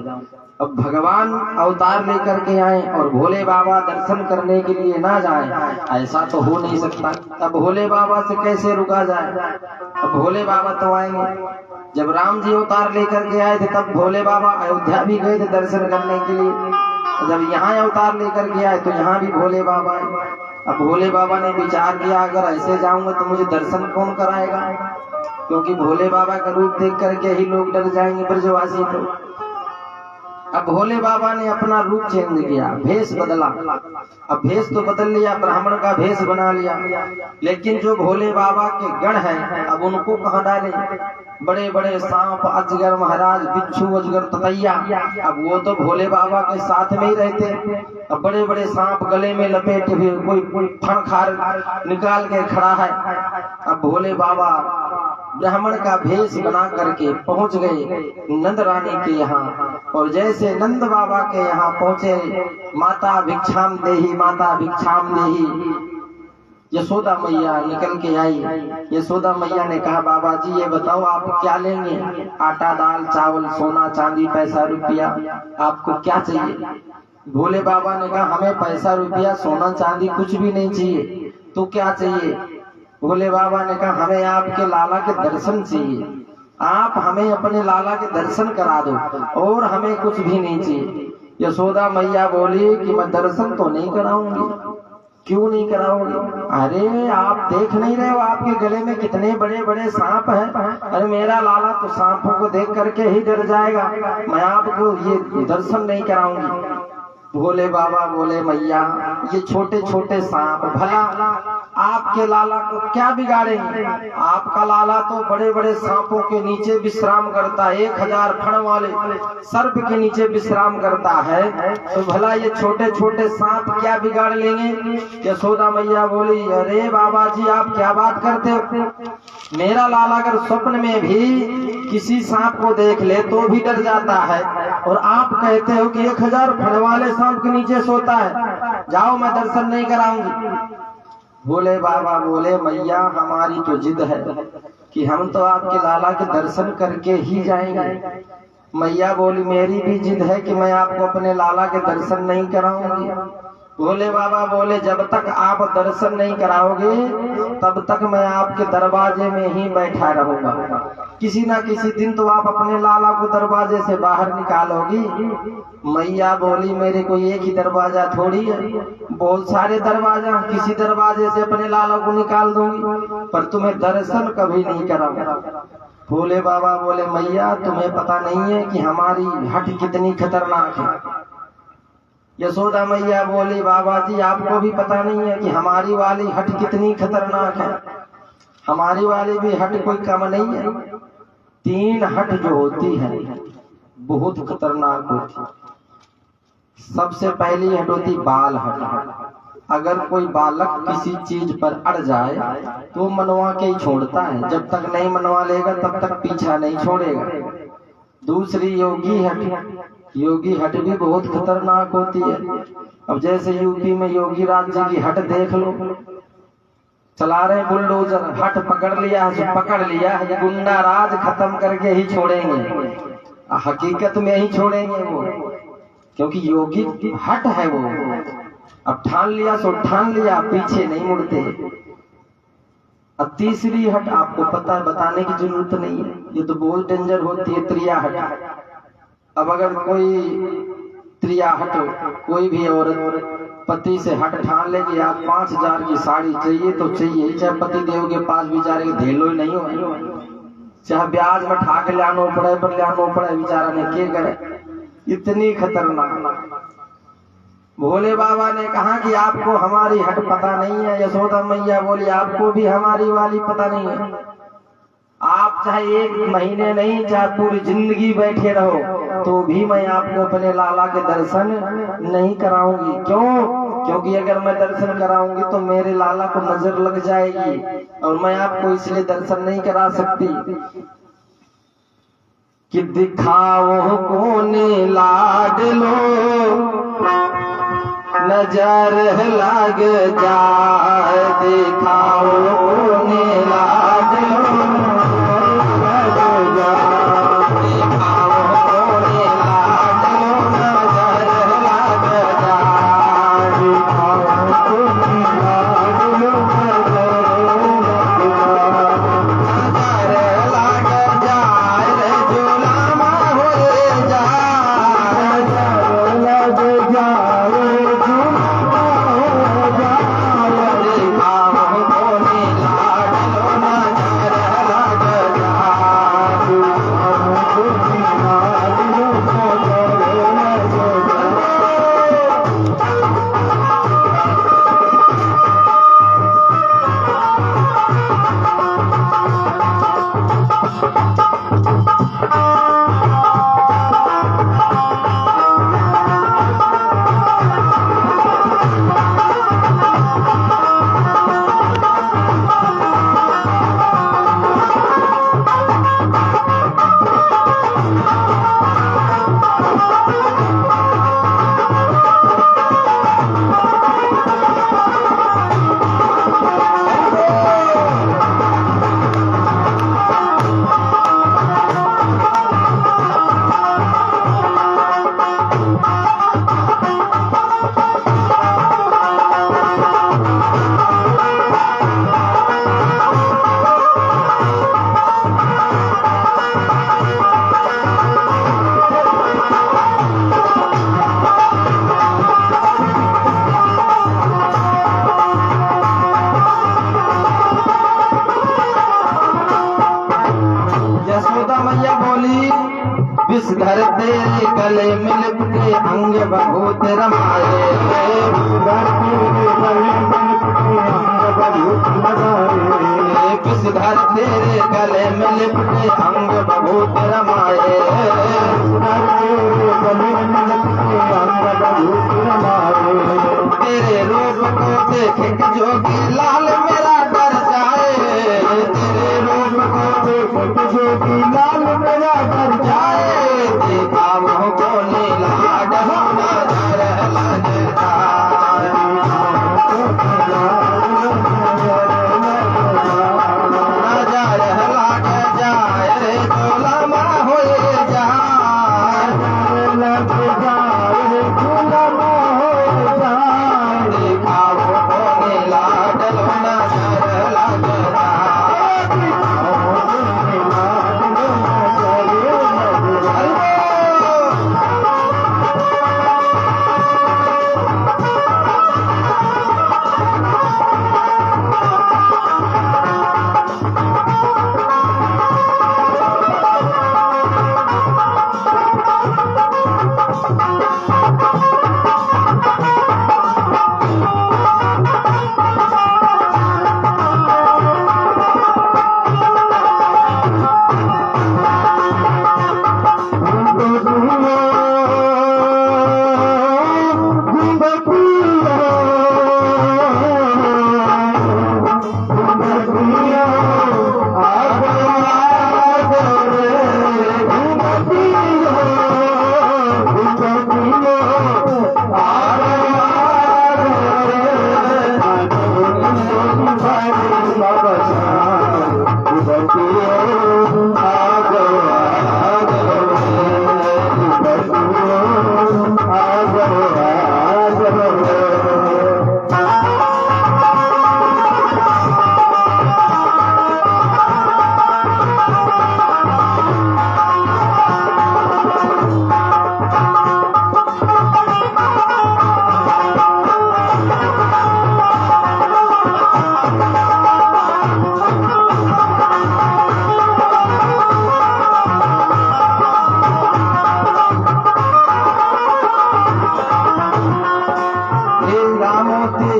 अब भगवान अवतार लेकर के आए और भोले बाबा दर्शन करने के लिए ना जाएं, ऐसा तो हो नहीं सकता। अब भोले बाबा से कैसे रुका जाए। अब भोले बाबा तो आएंगे। जब राम जी अवतार लेकर के आए थे तब भोले बाबा अयोध्या भी गए थे दर्शन करने के लिए। जब यहाँ अवतार लेकर के आए तो यहाँ भी भोले बाबा आए। अब भोले बाबा ने विचार किया, अगर ऐसे जाऊंगा तो मुझे दर्शन कौन कराएगा, क्योंकि भोले बाबा का रूप देख करके ही लोग डर जाएंगे ब्रजवासी। तो अब भोले बाबा ने अपना रूप चेंज किया, भेष बदला। अब भेष तो बदल लिया, ब्राह्मण का भेष बना लिया, लेकिन जो भोले बाबा के गण हैं अब उनको कहाँ डाले। बड़े बड़े सांप, अजगर महाराज, बिच्छू, अजगर, ततैया, अब वो तो भोले बाबा के साथ में ही रहते। अब बड़े बड़े सांप गले में लपेटे हुए, कोई फणखार निकाल के खड़ा है। अब भोले बाबा ब्राह्मण का भेष बना करके पहुंच गए नंद रानी के यहाँ। और जैसे नंद बाबा के यहाँ पहुंचे, माता भिक्षाम देही, माता भिक्षाम देही, यशोदा मैया निकल के आई। यशोदा मैया ने कहा, बाबा जी ये बताओ आप क्या लेंगे, आटा, दाल, चावल, सोना, चांदी, पैसा, रुपया, आपको क्या चाहिए। भोले बाबा ने कहा, हमें पैसा, रुपया, सोना, चांदी कुछ भी नहीं चाहिए, तो क्या चाहिए। भोले बाबा ने कहा, हमें आपके लाला के दर्शन चाहिए, आप हमें अपने लाला के दर्शन करा दो, और हमें कुछ भी नहीं चाहिए। यशोदा मैया बोली कि मैं दर्शन तो नहीं कराऊंगी। क्यों नहीं कराओगे। अरे आप देख नहीं रहे हो आपके गले में कितने बड़े बड़े सांप हैं। अरे मेरा लाला तो सांपों को देख करके ही डर जाएगा, मैं आपको ये दर्शन नहीं कराऊंगी। भोले बाबा बोले, मैया ये छोटे छोटे सांप भला आपके लाला को क्या बिगाड़ेंगे। आपका लाला तो बड़े बड़े सांपों के नीचे विश्राम करता है, 1000 फण वाले सर्प के नीचे विश्राम करता है, तो भला ये छोटे छोटे सांप क्या बिगाड़ लेंगे। यशोदा मैया बोली, अरे बाबा जी आप क्या बात करते हो। मेरा लाला अगर स्वप्न में भी किसी सांप को देख ले तो भी डर जाता है, और आप कहते हो कि 1000 फण वाले सांप के नीचे सोता है, जाओ मैं दर्शन नहीं कराऊंगी। भोले बाबा बोले, मैया हमारी तो जिद है कि हम तो आपके लाला के दर्शन करके ही जाएंगे। मैया बोली, मेरी भी जिद है कि मैं आपको अपने लाला के दर्शन नहीं कराऊंगी। भोले बाबा बोले, जब तक आप दर्शन नहीं कराओगे तब तक मैं आपके दरवाजे में ही बैठा रहूंगा। किसी ना किसी दिन तो आप अपने लाला को दरवाजे से बाहर निकालोगी। मैया बोली, मेरे को एक ही दरवाजा थोड़ी है, बहुत सारे दरवाजा, किसी दरवाजे से अपने लाला को निकाल दूंगी, पर तुम्हें दर्शन कभी नहीं कराऊंगा। भोले बाबा बोले, मैया तुम्हें पता नहीं है कि हमारी हट कितनी खतरनाक है। यशोदा मैया बोली, बाबा जी आपको भी पता नहीं है कि हमारी वाली हट कितनी खतरनाक है। हमारी वाली भी हट कोई कम नहीं है। 3 हट जो होती है बहुत खतरनाक होती है। सबसे पहली हट होती बाल हट। अगर कोई बालक किसी चीज पर अड़ जाए तो मनवा के ही छोड़ता है, जब तक नहीं मनवा लेगा तब तक पीछा नहीं छोड़ेगा। दूसरी योगी हट। योगी हट भी बहुत खतरनाक होती है। अब जैसे यूपी में योगी राज जी की हट देख लो, चला रहे बुलडोजर, हट पकड़ लिया है, पकड़ लिया है, गुंडा राज खत्म करके ही छोड़ेंगे, हकीकत में ही छोड़ेंगे वो, क्योंकि योगी हट है वो। अब ठान लिया सो ठान लिया, पीछे नहीं मुड़ते। अब तीसरी हट आपको पता है, बताने की जरूरत नहीं है, ये तो बहुत डेंजर होती है, त्रिया हट। अब अगर कोई त्रिया हट, कोई भी औरत पति से हट ठान ले कि आप 5000 की साड़ी चाहिए तो चाहिए, चाहे पति देव के पास बेचारे के धेलो ही नहीं हो, चाहे ब्याज में ठाक लानो पड़े पर लानो पड़े, बेचारा ने क्या करे। इतनी खतरनाक। भोले बाबा ने कहा कि आपको हमारी हट पता नहीं है। यशोदा मैया बोली, आपको भी हमारी वाली पता नहीं है। आप चाहे 1 महीने नहीं, चाहे पूरी जिंदगी बैठे रहो तो भी मैं आपको अपने लाला के दर्शन नहीं कराऊंगी। क्यों? क्योंकि अगर मैं दर्शन कराऊंगी तो मेरे लाला को नजर लग जाएगी, और मैं आपको इसलिए दर्शन नहीं करा सकती कि दिखाओ कोने लाडलो, न नजर लग जाए दिखाओ कोने लाज लग जाए दिखाओ कोने लाज नजर लग जाए दिखाओ कोने लाज नजर लग जाए रे जुलामा हो जाए लग जाए जुलामा हो जाए दिखाओ कोने लाज नजर लग जाए दिखाओ कोने लाज नजर लग जाए। यशोदा मैया बोली विषधर तेरे गले में लिपटे अंग बहुत रमाए विषधर तेरे गले में लिपटे अंग बहुत रमाए विषधर तेरे गले में लिपटे अंग बहुत रमाए विषधर तेरे गले में लिपटे अंग बहुत रमाए तेरे रूप को देख के जोगी लाल मेरा डर जाए तेरे रूप को देख के जोगी लाल मेरा डर जाए दिखाओ कोने लाज नजर लग जाए नजर लग जाए रे जुलामा हो जाए लग जाए रे जुलामा हो जाए दिखाओ कोने लाज नजर लग जाए दिखाओ कोने लाज नजर लग जाए।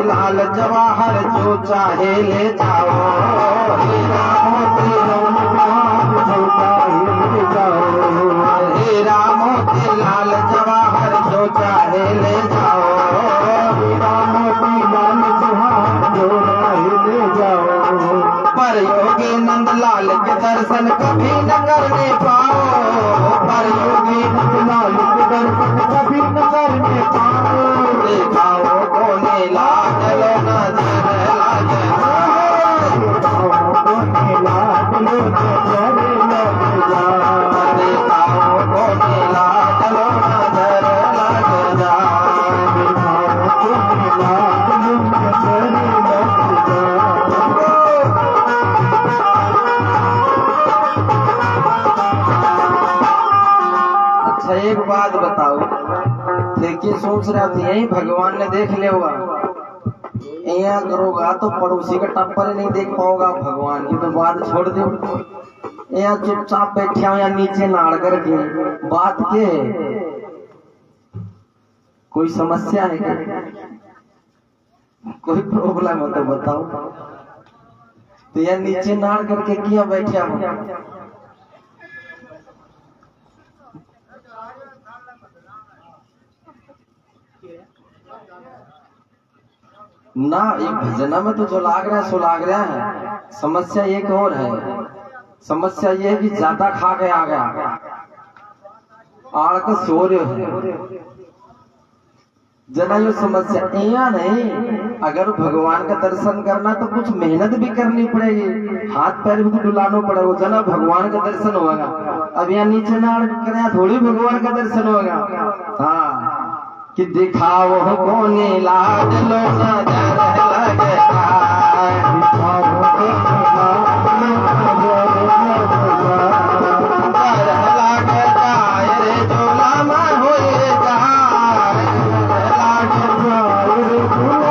लाल जवाहर जो चाहे ले जाओ हीरा मोती लाल जवाहर जो चाहे ले जाओ हीरा मोती लाल जवाहर जो चाहे ले जाओ हीरा मोती लाल जवाहर जो चाहे ले जाओ पर योगी नंद लाल के दर्शन कभी न करने पाओ पर योगी नंद लाल के दर्शन कभी न करने पाओ दिखाओ अच्छा एक बात बताओ, देखिए सोच रहा थी यही भगवान ने देख ले होगा, यहाँ करोगा तो पड़ोसी का टप्पर ही नहीं देख पाओगा, भगवान की तो बात छोड़ दो, यहाँ चुपचाप बैठे हो या नीचे नाड़ करके बात के कोई समस्या है क्या, कोई प्रॉब्लम हो तो बताओ। तो यार नीचे नाड़ करके क्या बैठे हो ना, ये भजना में तो जो लाग रहा है सो लाग रहा है। समस्या एक और है, समस्या ये है कि ज्यादा खा के आ गया, आड़ का सो रहे है जना, यो समस्या यहाँ नहीं। अगर भगवान का दर्शन करना तो कुछ मेहनत भी करनी पड़ेगी, हाथ पैर भी डुलाना पड़ेगा, जना भगवान का दर्शन होगा। अब यहाँ नीचे नाड़ कर थोड़ी भगवान का दर्शन होगा। हाँ कि दिखाओ कोने लाड लो नजर लगता, दिखाओ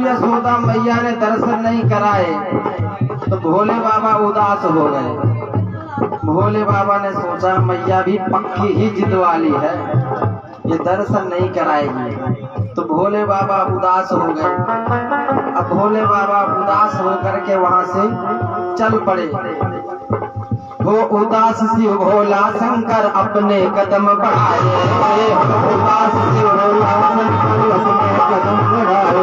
यशोदा मैया ने दर्शन नहीं कराए तो भोले बाबा उदास हो गए। भोले बाबा ने सोचा मैया भी पक्की ही जिद वाली है, ये दर्शन नहीं कराएगी, तो भोले बाबा उदास हो गए। अब भोले बाबा उदास होकर के वहां से चल पड़े। वो उदास शिव भोला शंकर अपने कदम बढ़ाए, उदास शिव भोला शंकर अपने कदम बढ़ाए,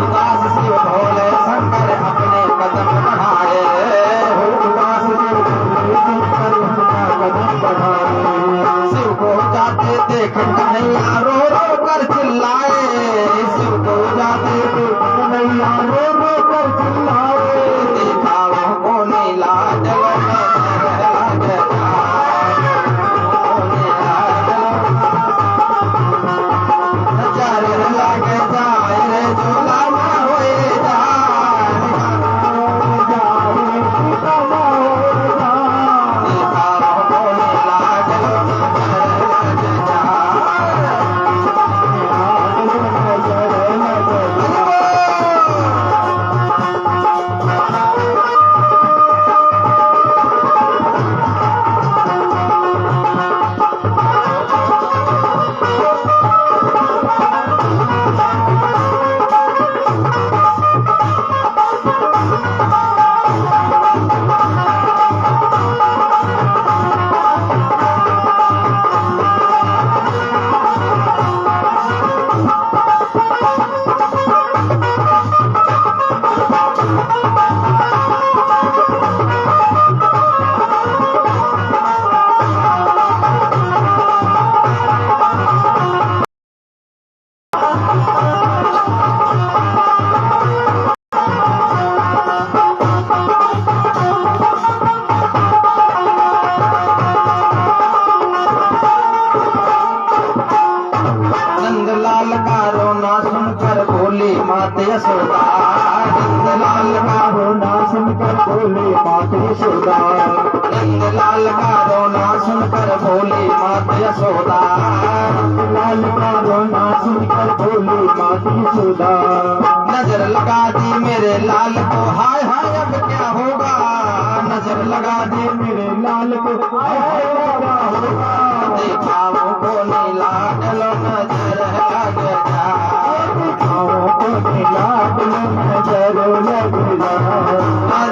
उदास शिव भोले शंकर अपने कदम बढ़ाए, उदास शिव भोले शंकर अपना कदम बढ़ाए। शिव को जाते देख कन्हैया रो रो कर चिल्लाए, शिव को जाते देख कन्हैया रो रो कर चिल्लाए, दिखाओ को नीला यशोदा, नंदलाल का रोना सुनकर बोली मात यशोदा, नंदलाल का रोना सुनकर बोली मात यशोदा, नंदलाल का रोना सुनकर बोली मात यशोदा। नजर लगा दी मेरे लाल को, हाय हाय अब क्या होगा, नजर लगा दी मेरे लाल को, हाय हाय क्या होगा, दिखाओ को नीला चलो नजर लग जा, दिखाओ को नीला चलो नजर लग जा।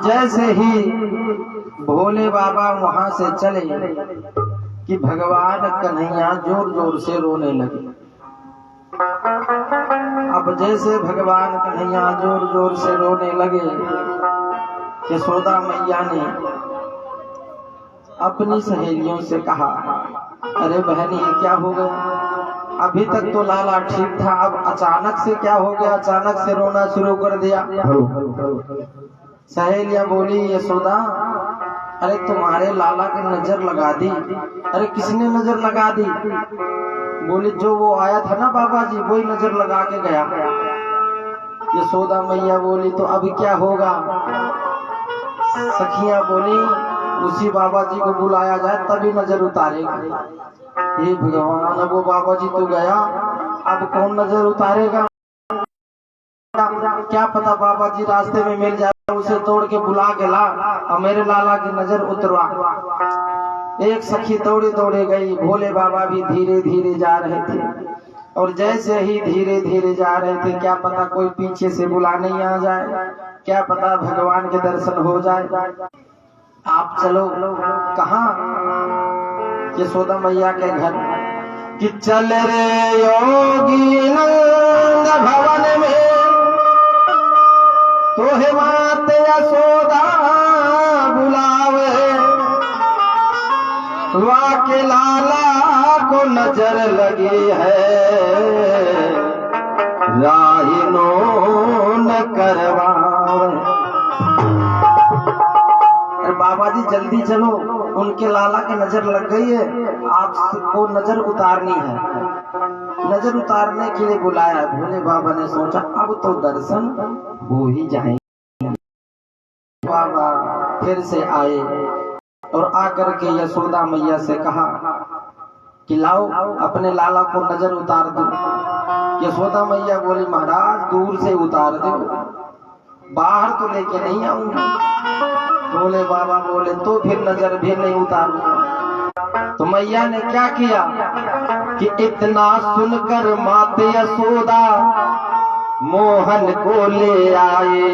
जैसे ही भोले बाबा वहां से चले कि भगवान कन्हैया जोर जोर से रोने लगे। अब जैसे भगवान कन्हैया जोर जोर से रोने लगे, यशोदा मैया ने अपनी सहेलियों से कहा, अरे बहन ये क्या हो गया? अभी तक तो लाला ठीक था, अब अचानक से क्या हो गया? अचानक से रोना शुरू कर दिया। सहेलियां बोली, यशोदा अरे तुम्हारे लाला की नजर लगा दी। अरे किसने नजर लगा दी? बोली जो वो आया था ना बाबा जी, वही नजर लगा के गया। यशोदा मैया बोली तो अभी क्या होगा? सखियां बोली उसी बाबा जी को बुलाया जाए तभी नजर उतारेगा। हे भगवान, अब वो बाबा जी तो गया, अब कौन नजर उतारेगा? क्या पता बाबा जी रास्ते में मिल जाए, उसे तोड़ के बुला के ला और मेरे लाला की नजर उतरवा। एक सखी दौड़े दौड़े गई। भोले बाबा भी धीरे धीरे जा रहे थे और जैसे ही धीरे धीरे जा रहे थे, क्या पता कोई पीछे से बुलाने ही आ जाए, क्या पता भगवान के दर्शन हो जाए। आप चलो कहाँ? यशोदा मैया के घर। कि चल रे योगी नंद भवन में, तोहे मात यशोदा बुलावे, वाके लाला को नजर लगी है, राहिनो न करवावे। बाबा जी जल्दी चलो, उनके लाला की नजर लग गई है, आपको नजर उतारनी है। नजर उतारने के लिए बुलाया। भोले बाबा ने सोचा अब तो दर्शन हो ही जाएंगे। बाबा फिर से आए और आकर के यशोदा मैया से कहा कि लाओ अपने लाला को नजर उतार दो। यशोदा मैया बोली महाराज दूर से उतार दो, बाहर तो लेके नहीं आऊंगा। भोले बाबा बोले तो फिर नजर भी नहीं उतारूंगा। तो मैया ने क्या किया कि इतना सुनकर माते यशोदा मोहन को ले आए।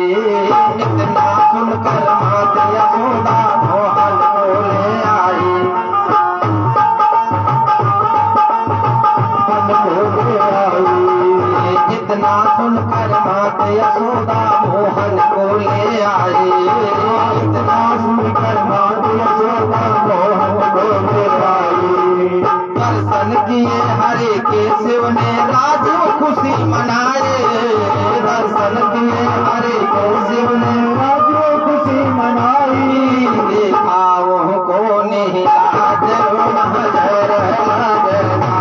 इतना सुनकर माते यशोदा मोहन को ले आए। इतना सुनकर माते यशोदा मोहन को ले आए। इतना सुनकर माते यशोदा मोहन को ले आए। दर्शन किए हरे के शिव ने राजीव खुशी मनाए। दर्शन किए हरे के शिव ने राजीव खुशी मनाई। देखा वो को नहीं लाज नजर लगना।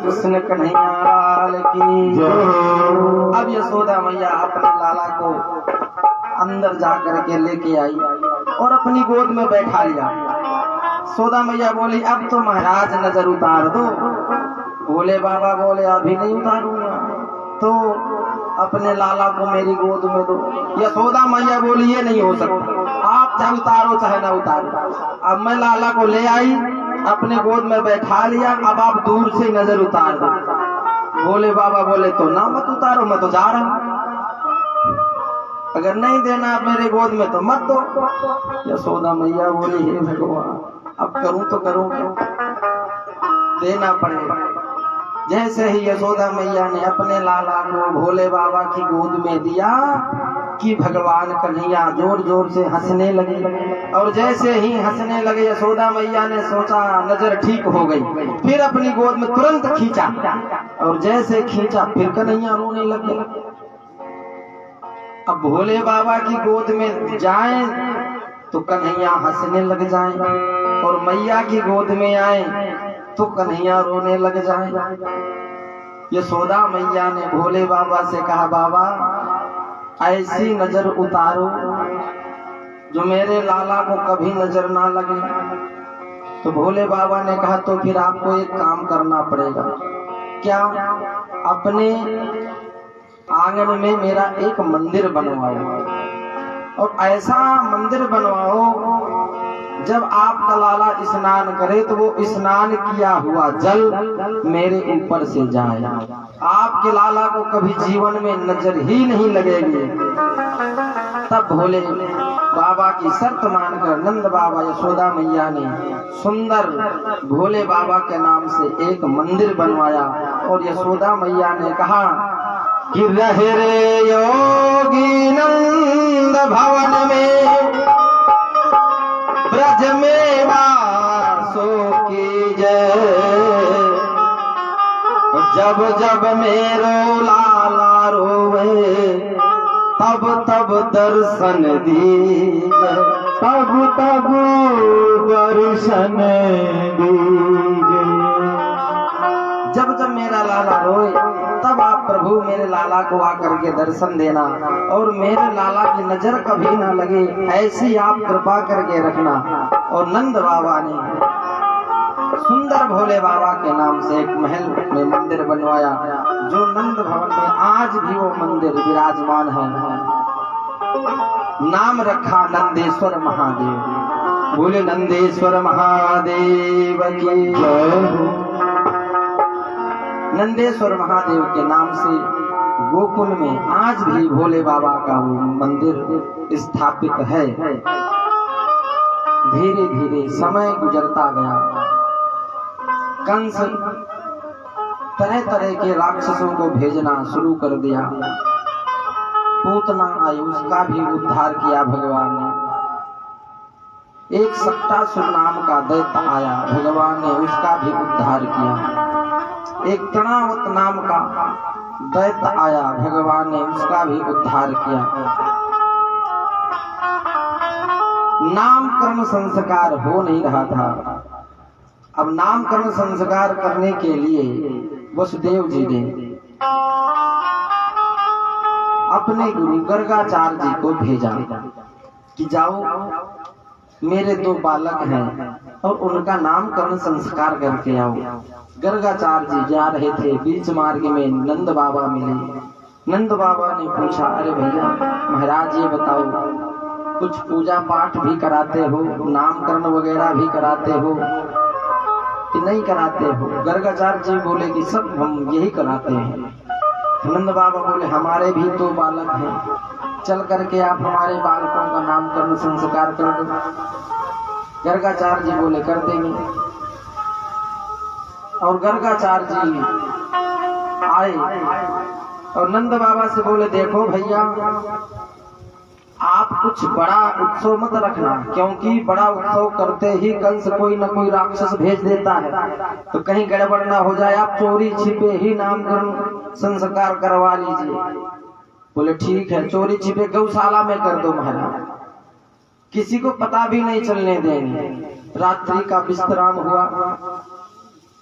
कृष्ण कन्हैया लाल की जय। अब यशोदा मैया अपने लाला को अंदर जाकर के लेके आई और अपनी गोद में बैठा लिया। यशोदा मैया बोली अब तो महाराज नजर उतार दो। भोले बाबा बोले अभी नहीं उतारूंगा, तो अपने लाला को मेरी गोद में दो। यशोदा मैया बोली ये नहीं हो सकता, आप चाहे उतारो चाहे ना उतारो। अब मैं लाला को ले आई, अपने गोद में बैठा लिया, अब आप दूर से नजर उतार दो। भोले बाबा बोले तो ना मत उतारो, मैं तो जा रहा हूं। अगर नहीं देना आप मेरे गोद में तो मत दो। यशोदा मैया बोली हे भगवान अब करूं तो करूं क्यों, देना पड़ेगा। जैसे ही यशोदा मैया ने अपने लाला को भोले बाबा की गोद में दिया कि भगवान कन्हैया जोर जोर से हंसने लगे। और जैसे ही हंसने लगे यशोदा मैया ने सोचा नजर ठीक हो गई, फिर अपनी गोद में तुरंत खींचा और जैसे खींचा फिर कन्हैया रोने लगे। अब भोले बाबा की गोद में जाएं तो कन्हैया हंसने लग जाएं, और मैया की गोद में आए तो कन्हैया रोने लग जाएं। यशोदा मैया ने भोले बाबा से कहा, बाबा ऐसी नजर उतारो जो मेरे लाला को कभी नजर ना लगे। तो भोले बाबा ने कहा, तो फिर आपको एक काम करना पड़ेगा। क्या? अपने आंगन में मेरा एक मंदिर बनवाओ, और ऐसा मंदिर बनवाओ जब आपका लाला स्नान करे तो वो स्नान किया हुआ जल मेरे ऊपर से जाए, आपके लाला को कभी जीवन में नजर ही नहीं लगेगी। तब भोले बाबा की शर्त मानकर नंद बाबा यशोदा मैया ने सुंदर भोले बाबा के नाम से एक मंदिर बनवाया। और यशोदा मैया ने कहा कि रहे रे योगी नंद भवन में ब्रज में वासो की जय, जब जब मेरो लाला रोवे तब तब दर्शन दीजे, तब तब दर्शन दीजे। जब जब मेरा लाला रोए तब आप प्रभु मेरे लाला को आकर के दर्शन देना, और मेरे लाला की नजर कभी ना लगे ऐसी आप कृपा करके रखना। और नंद बाबा ने सुंदर भोले बाबा के नाम से एक महल में मंदिर बनवाया, जो नंद भवन में आज भी वो मंदिर विराजमान है। नाम रखा नंदेश्वर महादेव। बोले नंदेश्वर महादेव की जय। नंदेश्वर महादेव के नाम से गोकुल में आज भी भोले बाबा का वो मंदिर स्थापित है। धीरे धीरे समय गुजरता गया, कंस तरह तरह के राक्षसों को भेजना शुरू कर दिया। पूतना आई, उसका भी उद्धार किया भगवान ने। एक सट्टासुर नाम का दैत्य आया, भगवान ने उसका भी उद्धार किया। एक तृणावत नाम का दैत्य आया, भगवान ने उसका भी उद्धार किया। नामकरण संस्कार हो नहीं रहा था। अब नामकरण संस्कार करने के लिए वसुदेव जी ने अपने गुरु गर्गाचार्य जी को भेजा कि जाओ, मेरे 2 बालक हैं और उनका नामकरण संस्कार करके आओ। गर्गाचार्य जी जा रहे थे, बीच मार्ग में नंद बाबा मिले। नंद बाबा ने पूछा, अरे भैया महाराज ये बताओ, कुछ पूजा पाठ भी कराते हो, नामकरण वगैरह भी कराते हो कि नहीं कराते हो? गर्गाचार्य जी बोले कि सब हम यही कराते हैं। नंद बाबा बोले, हमारे भी 2 बालक हैं, चल करके आप हमारे बालकों का नामकरण संस्कार कर दो। गर्गाचार्य जी बोले, कर देंगे। और गर्गाचार्य जी आए और नंद बाबा से बोले, देखो भैया आप कुछ बड़ा उत्सव मत रखना, क्योंकि बड़ा उत्सव करते ही कंस कोई न कोई राक्षस भेज देता है, तो कहीं गड़बड़ ना हो जाए, आप चोरी छिपे ही नामकरण संस्कार करवा लीजिए। बोले ठीक है, चोरी छिपे गौशाला में कर दो महाराज, किसी को पता भी नहीं चलने देंगे। रात्रि का विश्राम हुआ।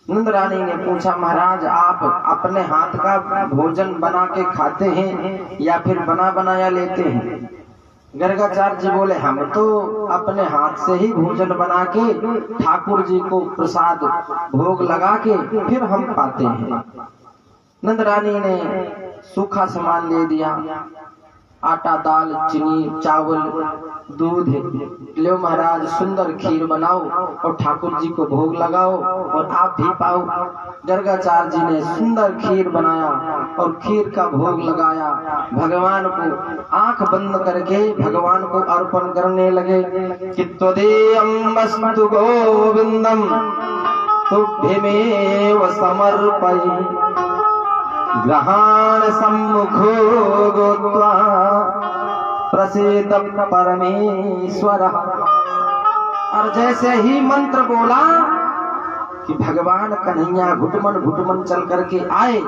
नंद रानी ने पूछा, महाराज आप अपने हाथ का भोजन बना के खाते हैं या फिर बना बनाया लेते हैं? गर्गाचार्य जी बोले, हम तो अपने हाथ से ही भोजन बना के ठाकुर जी को प्रसाद भोग लगा के फिर हम खाते हैं। नंद रानी ने सूखा सामान ले दिया, आटा, दाल, चीनी, चावल, दूध, लो महाराज सुंदर खीर बनाओ और ठाकुर जी को भोग लगाओ और आप भी पाओ। गर्गाचार्य जी ने सुंदर खीर बनाया और खीर का भोग लगाया। भगवान को आंख बंद करके भगवान को अर्पण करने लगे कि त्वदीयमस्तु गोविंदम तुभ्यमेव समर्पये ग्रहाण सम्मुखो गोत्वा प्रसीद परमेश्वर। और जैसे ही मंत्र बोला कि भगवान कन्हैया घुटमन चल करके आए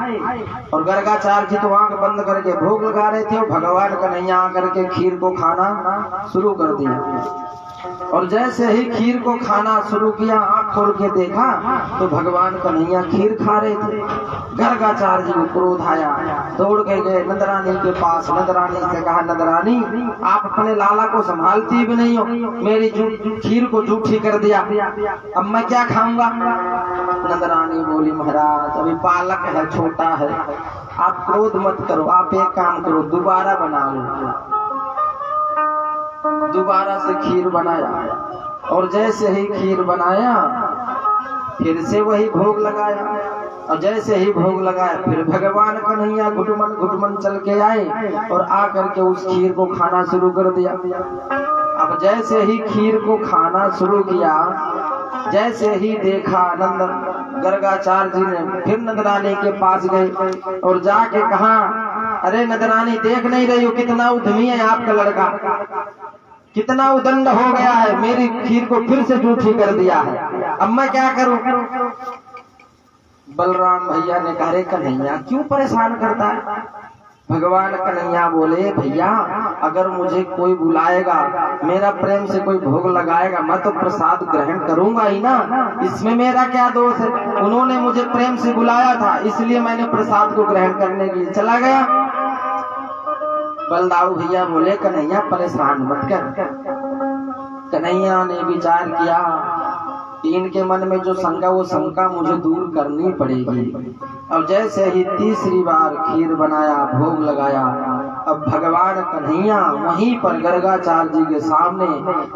और गर्गाचार्य जी तो आंख बंद करके भोग लगा रहे थे और भगवान कन्हैया आकर के खीर को खाना शुरू कर दिया। और जैसे ही खीर को खाना शुरू किया, आंख खोल के देखा तो भगवान कन्हैया खीर खा रहे थे। गर्गाचार्य जी को क्रोध आया, दौड़ के गए नंदरानी के पास। नंदरानी से कहा, नंदरानी आप अपने लाला को संभालती भी नहीं हो, मेरी खीर को जूठी कर दिया, अब मैं क्या खाऊंगा। नंदरानी बोली, महाराज अभी बालक है, छोटा है, आप क्रोध मत करो, आप एक काम करो, दोबारा बना लो। दोबारा से खीर बनाया और जैसे ही खीर बनाया फिर से वही भोग लगाया और जैसे ही भोग लगाया फिर भगवान कन्हैया घुटमन चल के आए और आकर के उस खीर को खाना शुरू कर दिया। अब जैसे ही खीर को खाना शुरू किया, जैसे ही देखा गर्गाचार्य जी ने फिर नंदरानी के पास गए और जाके कहा, अरे नंदरानी देख नहीं रही हो कितना उद्यमी है आपका लड़का, कितना उदंड हो गया है, मेरी खीर को फिर से जूठी कर दिया है, अब मैं क्या करूं। बलराम भैया ने कहा, अरे कन्हैया क्यों परेशान करता है। भगवान कन्हैया बोले, भैया अगर मुझे कोई बुलाएगा, मेरा प्रेम से कोई भोग लगाएगा, मैं तो प्रसाद ग्रहण करूंगा ही ना, इसमें मेरा क्या दोष है। उन्होंने मुझे प्रेम से बुलाया था इसलिए मैंने प्रसाद को ग्रहण करने के लिए चला गया। बलदाऊ भैया बोले, कन्हैया परेशान मत कर। कन्हैया ने विचार किया कि इनके मन में जो शंका, वो शंका मुझे दूर करनी पड़ेगी। अब जैसे ही तीसरी बार खीर बनाया, भोग लगाया, अब भगवान कन्हैया वहीं पर गर्गाचार्य जी के सामने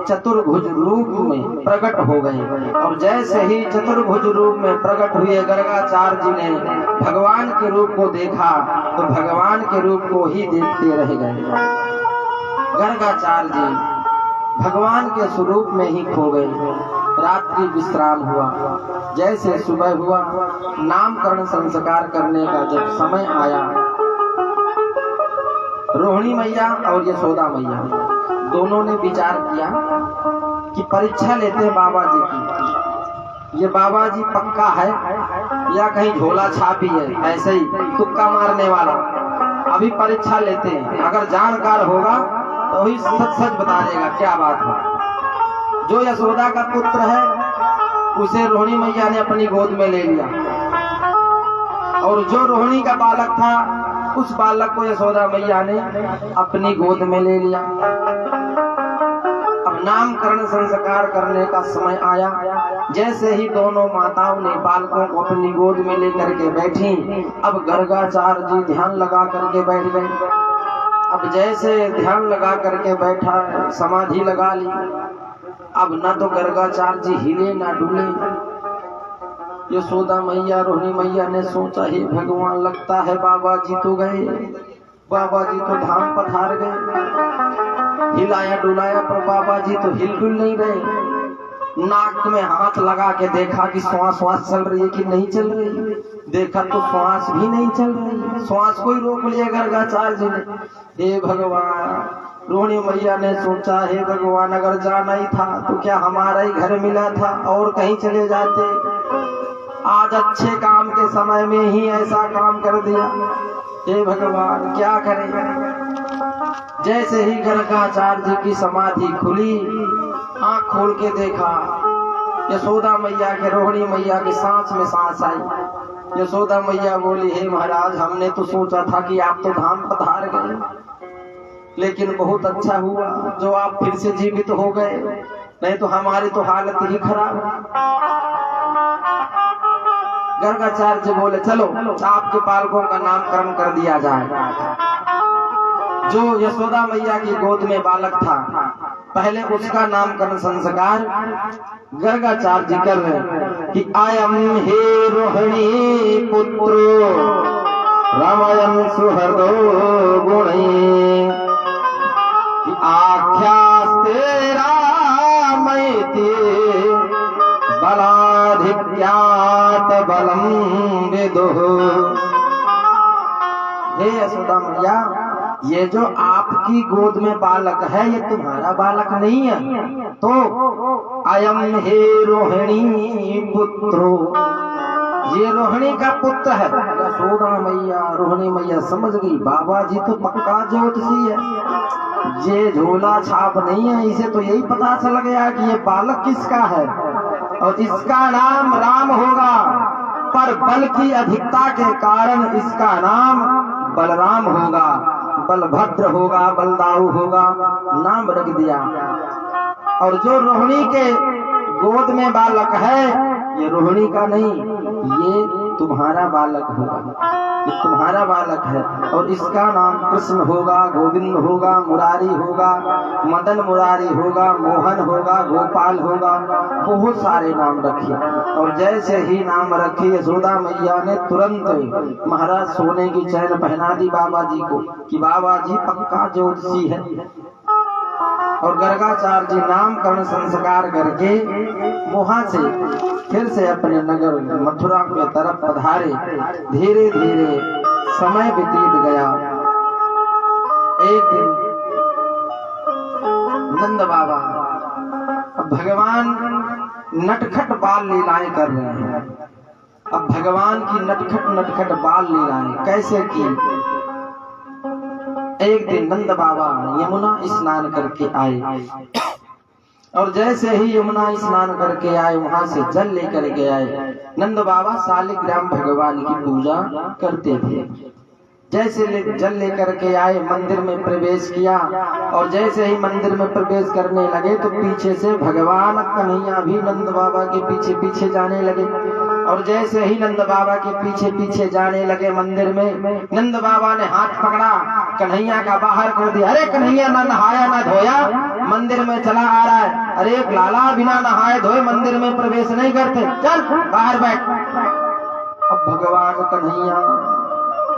चतुर्भुज रूप में प्रकट हो गए। और जैसे ही चतुर्भुज रूप में प्रकट हुए, गर्गाचार्य जी ने भगवान के रूप को देखा तो भगवान के रूप को ही देखते रह गए। गर्गाचार्य जी भगवान के स्वरूप में ही खो गए। रात्रि विश्राम हुआ, जैसे सुबह हुआ, नामकरण संस्कार करने का जब समय आया, रोहिणी मैया और यशोदा मैया दोनों ने विचार किया कि परीक्षा लेते हैं बाबा जी की, ये बाबा जी पक्का है या कहीं झोला छापी है, ऐसे ही तुक्का मारने वाला। अभी परीक्षा लेते हैं, अगर जानकार होगा तो ही सच बता देगा क्या बात है। जो यशोदा का पुत्र है उसे रोहिणी मैया ने अपनी गोद में ले लिया और जो रोहिणी का बालक था उस बालक को यशोदा मैया ने अपनी गोद में ले लिया। अब नामकरण संस्कार करने का समय आया, जैसे ही दोनों माताओं ने बालकों को अपनी गोद में लेकर के बैठी, अब गर्गाचार्य जी ध्यान लगा करके बैठ गए। अब जैसे ध्यान लगा करके बैठा, समाधि लगा ली, अब न तो गर्गाचार्य जी हिले ना डुले। यशोदा मैया रोहिणी मैया ने सोचा, हे भगवान लगता है बाबा जी तो गए, बाबा जी तो धाम पधार गए। हिलाया डुलाया पर बाबा जी तो हिल डुल नहीं रहे। नाक में हाथ लगा के देखा कि श्वास चल रही है कि नहीं चल रही, देखा तो श्वास भी नहीं चल रही, श्वास को ही रोक लिया गर्गाचार्य जी ने। हे भगवान, रोहिणी मैया ने सोचा, हे भगवान अगर जाना ही था तो क्या हमारा ही घर मिला था और कहीं चले जाते। आज अच्छे काम के समय में ही ऐसा काम कर दिया। हे भगवान क्या करें। जैसे ही गर्गाचार्य जी की समाधि खुली, आंख खोल के देखा, यशोदा मैया के, रोहिणी मैया के सांस में सांस आई। यशोदा मैया बोली, हे महाराज हमने तो सोचा था कि आप तो धाम पधार गए, लेकिन बहुत अच्छा हुआ जो आप फिर से जीवित हो गए, नहीं तो हमारी तो हालत ही खराब है। गर्गाचार्य जी बोले, चलो आपके बालकों का नामकरण कर दिया जाए। जो यशोदा मैया की गोद में बालक था, पहले उसका नामकरण संस्कार गर्गाचार्य जी कर रहे कि आयम हे रोहिणी पुत्रो रामायण सुहृदो गुणे आख्यास्ते रामैति बलाधिक्यात बलम विदुः। हे यशोदा मैया, ये जो आपकी गोद में बालक है ये तुम्हारा बालक नहीं है, तो अयम हे रोहिणी पुत्रो, ये रोहिणी का पुत्र है। यशोदा मैया रोहिणी मैया समझ गई बाबा जी तो पक्का ज्योतिषी है, ये झोला छाप नहीं है, इसे तो यही पता चल गया कि ये बालक किसका है और इसका नाम राम होगा, पर बल की अधिकता के कारण इसका नाम बलराम होगा, बलभद्र होगा, बलदाऊ होगा, नाम रख दिया। और जो रोहिणी के गोद में बालक है ये रोहिणी का नहीं, ये तुम्हारा बालक होगा, ये तुम्हारा बालक है और इसका नाम कृष्ण होगा, गोविंद होगा, मुरारी होगा, मदन मुरारी होगा, मोहन होगा, गोपाल होगा, बहुत सारे नाम रखे। और जैसे ही नाम रखे यशोदा मैया ने तुरंत महाराज सोने की चैन पहना दी बाबा जी को कि बाबा जी पक्का ज्योतिषी है। और गर्गाचार्य जी नामकरण संस्कार करके वहां से फिर से अपने नगर मथुरा के तरफ पधारे। धीरे धीरे समय बीत गया। एक दिन नंद बाबा अब भगवान नटखट बाल लीलाएं कर रहे हैं। अब भगवान की नटखट बाल लीलाएं कैसे की? एक दिन नंद बाबा यमुना स्नान करके आए और जैसे ही यमुना स्नान करके आए वहां से जल लेकर के आए। नंद बाबा शालिग्राम भगवान की पूजा करते थे। जैसे जल लेकर के आए मंदिर में प्रवेश किया और जैसे ही मंदिर में प्रवेश करने लगे तो पीछे से भगवान कन्हैया भी नंद बाबा के पीछे पीछे जाने लगे। और जैसे ही नंद बाबा के पीछे पीछे जाने लगे मंदिर में, नंद बाबा ने हाथ पकड़ा, कन्हैया का बाहर कर दिया। अरे कन्हैया ना नहाया ना धोया, मंदिर में चला आ रहा है। अरे लाला बिना नहाए धोए मंदिर में प्रवेश नहीं करते, चल बाहर बैठ। अब भगवान कन्हैया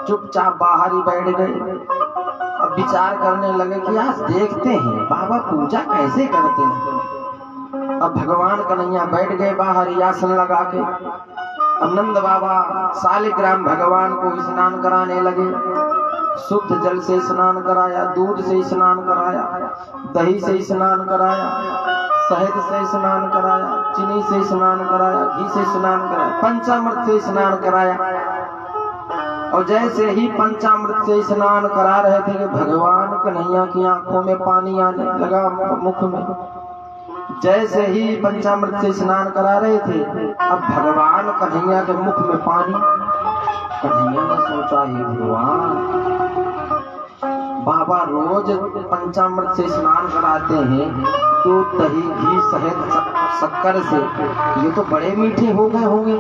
चुपचाप बाहर ही बैठ गए। अब विचार करने लगे कि आज देखते हैं बाबा पूजा कैसे करते हैं। अब भगवान कन्हैया बैठ गए बाहर ही आसन लगा के। अब नंद बाबा शालिग्राम भगवान को स्नान कराने लगे। शुद्ध जल से स्नान कराया, दूध से स्नान कराया, दही से स्नान कराया, शहद से स्नान कराया, चीनी से स्नान कराया, घी से स्नान कराया, पंचामृत से स्नान कराया। और जैसे ही पंचामृत से स्नान करा रहे थे कि भगवान कन्हैया की आंखों में पानी आने लगा, मुख में। जैसे ही पंचामृत से स्नान करा रहे थे अब भगवान कन्हैया के मुख में पानी। कन्हैया ने सोचा हे भगवान, बाबा रोज पंचामृत से स्नान कराते हैं तो दही घी शहद शक्कर से ये तो बड़े मीठे हो गए होंगे।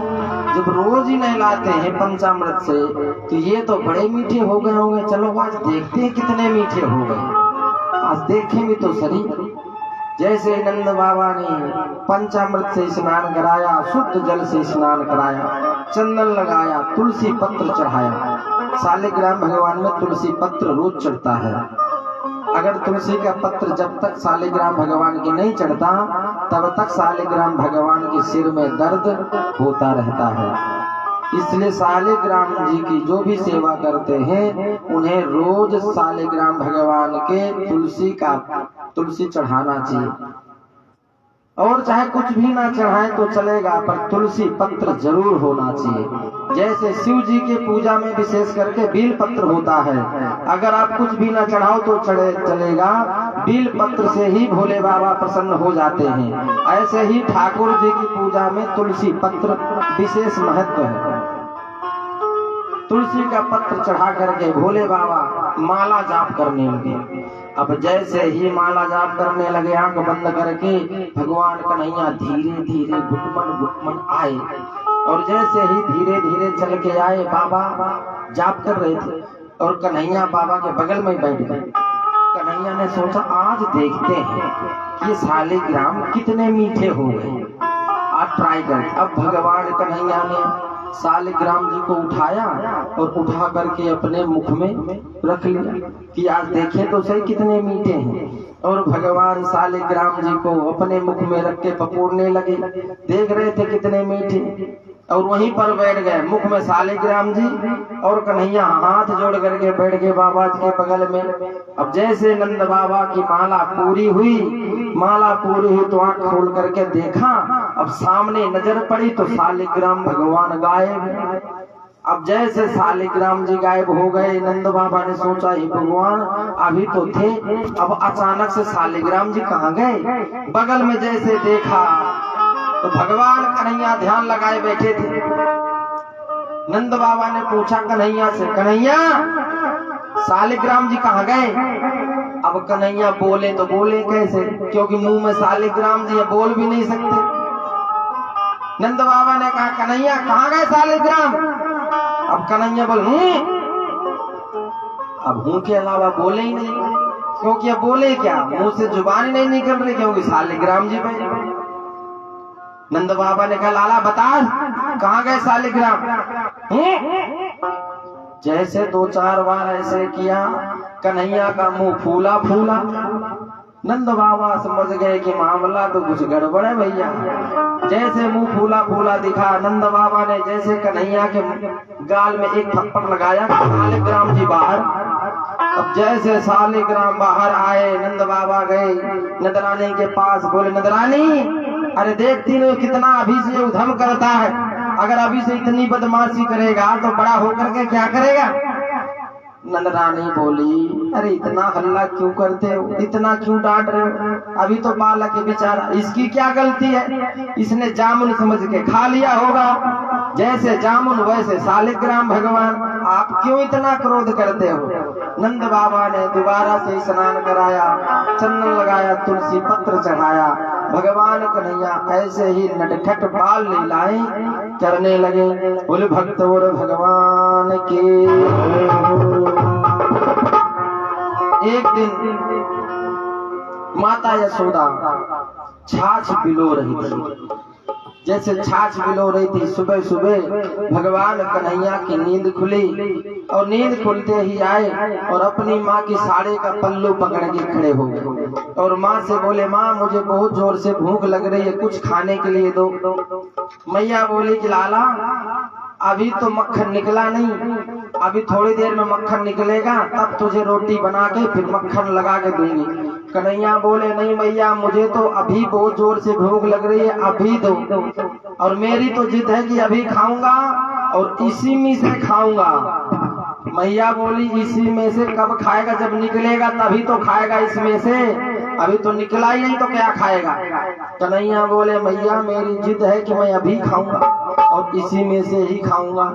जब रोज ही नहलाते हैं पंचामृत से तो ये तो बड़े मीठे हो गए होंगे। चलो आज देखते हैं कितने मीठे हो गए, आज देखें भी तो सही। जैसे नंद बाबा ने पंचामृत से स्नान कराया, शुद्ध जल से स्नान कराया, चंदन लगाया, तुलसी पत्र चढ़ाया। शालिग्राम भगवान में तुलसी पत्र रोज चढ़ता है। अगर तुलसी का पत्र जब तक शालिग्राम भगवान की नहीं चढ़ता तब तक शालिग्राम भगवान के सिर में दर्द होता रहता है। इसलिए शालिग्राम जी की जो भी सेवा करते हैं उन्हें रोज शालिग्राम भगवान के तुलसी चढ़ाना चाहिए। और चाहे कुछ भी ना चढ़ाए तो चलेगा, पर तुलसी पत्र जरूर होना चाहिए। जैसे शिव जी के पूजा में विशेष करके बील पत्र होता है, अगर आप कुछ भी ना चढ़ाओ तो चलेगा, बील पत्र से ही भोले बाबा प्रसन्न हो जाते हैं। ऐसे ही ठाकुर जी की पूजा में तुलसी पत्र विशेष महत्व है। तुलसी का पत्र चढ़ा करके भोले बाबा माला जाप करने लगे। अब जैसे ही माला जाप करने लगे आंख बंद करके भगवान कन्हैया धीरे धीरे घुटमन आए। और जैसे ही धीरे धीरे चल के आए, बाबा जाप कर रहे थे और कन्हैया बाबा के बगल में बैठ गए। कन्हैया ने सोचा आज देखते हैं कि शालिग्राम कितने मीठे हो गए, आज ट्राई करें। अब भगवान कन्हैया ने शालिग्राम जी को उठाया और उठा करके अपने मुख में रख लिया कि आज देखें तो सही कितने मीठे हैं। और भगवान शालिग्राम जी को अपने मुख में रख के पपोड़ने लगे। देख रहे थे कितने मीठे। और वहीं पर बैठ गए। मुख में शालिग्राम जी और कन्हैया हाथ जोड़ करके बैठ गए बाबा जी के बगल में। अब जैसे नंद बाबा की माला पूरी हुई तो आंख खोल करके देखा, अब सामने नजर पड़ी तो शालिग्राम भगवान गायब। अब जैसे शालिग्राम जी गायब हो गए, नंद बाबा ने सोचा हे भगवान अभी तो थे, अब अचानक से शालिग्राम जी कहाँ गए। बगल में जैसे देखा तो भगवान कन्हैया ध्यान लगाए बैठे थे। नंद बाबा ने पूछा कन्हैया से, कन्हैया शालिग्राम जी कहाँ गए। अब कन्हैया बोले तो बोले कैसे, क्योंकि मुंह में शालिग्राम जी बोल भी नहीं सकते। नंद बाबा ने कहा कन्हैया कहाँ गए शालिग्राम। अब कन्हैया बोल अब हूं के अलावा बोले ही नहीं, क्योंकि अब बोले क्या, मुंह से जुबान ही नहीं निकल रही, क्योंकि शालिग्राम जी में। नंद बाबा ने कहा लाला बता कहाँ गए शालिग्राम। जैसे 2-4 बार ऐसे किया, कन्हैया का मुंह फूला। नंद बाबा समझ गए कि मामला तो कुछ गड़बड़ है भैया। जैसे मुंह फूला दिखा, नंद बाबा ने जैसे कन्हैया के गाल में एक थप्पड़ लगाया, शालिग्राम जी बाहर। अब जैसे शालिग्राम बाहर आए, नंद बाबा गए नंदरानी के पास, बोले नंदरानी अरे देखती नहीं कितना अभी से उधम करता है, अगर अभी से इतनी बदमाशी करेगा तो बड़ा होकर के क्या करेगा। नंदरानी बोली अरे इतना हल्ला क्यों करते हो, इतना क्यों डांट रहे हो, अभी तो बालक है बेचारा, इसकी क्या गलती है, इसने जामुन समझ के खा लिया होगा। जैसे जामुन वैसे शालिग्राम भगवान, आप क्यों इतना क्रोध करते हो। नंद बाबा ने दोबारा से स्नान कराया, चंदन लगाया, तुलसी पत्र चढ़ाया। भगवान कन्हैया ऐसे ही नटखट बाल लीलाएं करने लगे। बोले भक्त और भगवान के। एक दिन माता यशोदा छाछ पिलो रही थी। जैसे छाछ पिलो रही थी, सुबह सुबह भगवान कन्हैया की नींद खुली और नींद खुलते ही आए और अपनी माँ की साड़ी का पल्लू पकड़ के खड़े हो गए और माँ से बोले माँ मुझे बहुत जोर से भूख लग रही है, कुछ खाने के लिए दो। मैया बोली कि लाला अभी तो मक्खन निकला नहीं, अभी थोड़ी देर में मक्खन निकलेगा तब तुझे रोटी बना के फिर मक्खन लगा के दूंगी। कन्हैया बोले नहीं मैया मुझे तो अभी बहुत जोर से भूख लग रही है, अभी दो, और मेरी तो जिद है कि अभी खाऊंगा और इसी में से खाऊंगा। मैया बोली इसी में से कब खाएगा, जब निकलेगा तभी तो खाएगा, इसमें से अभी तो निकला ही नहीं तो क्या खाएगा। कन्हैया बोले मैया मेरी जिद है कि मैं अभी खाऊंगा और इसी में से ही खाऊंगा।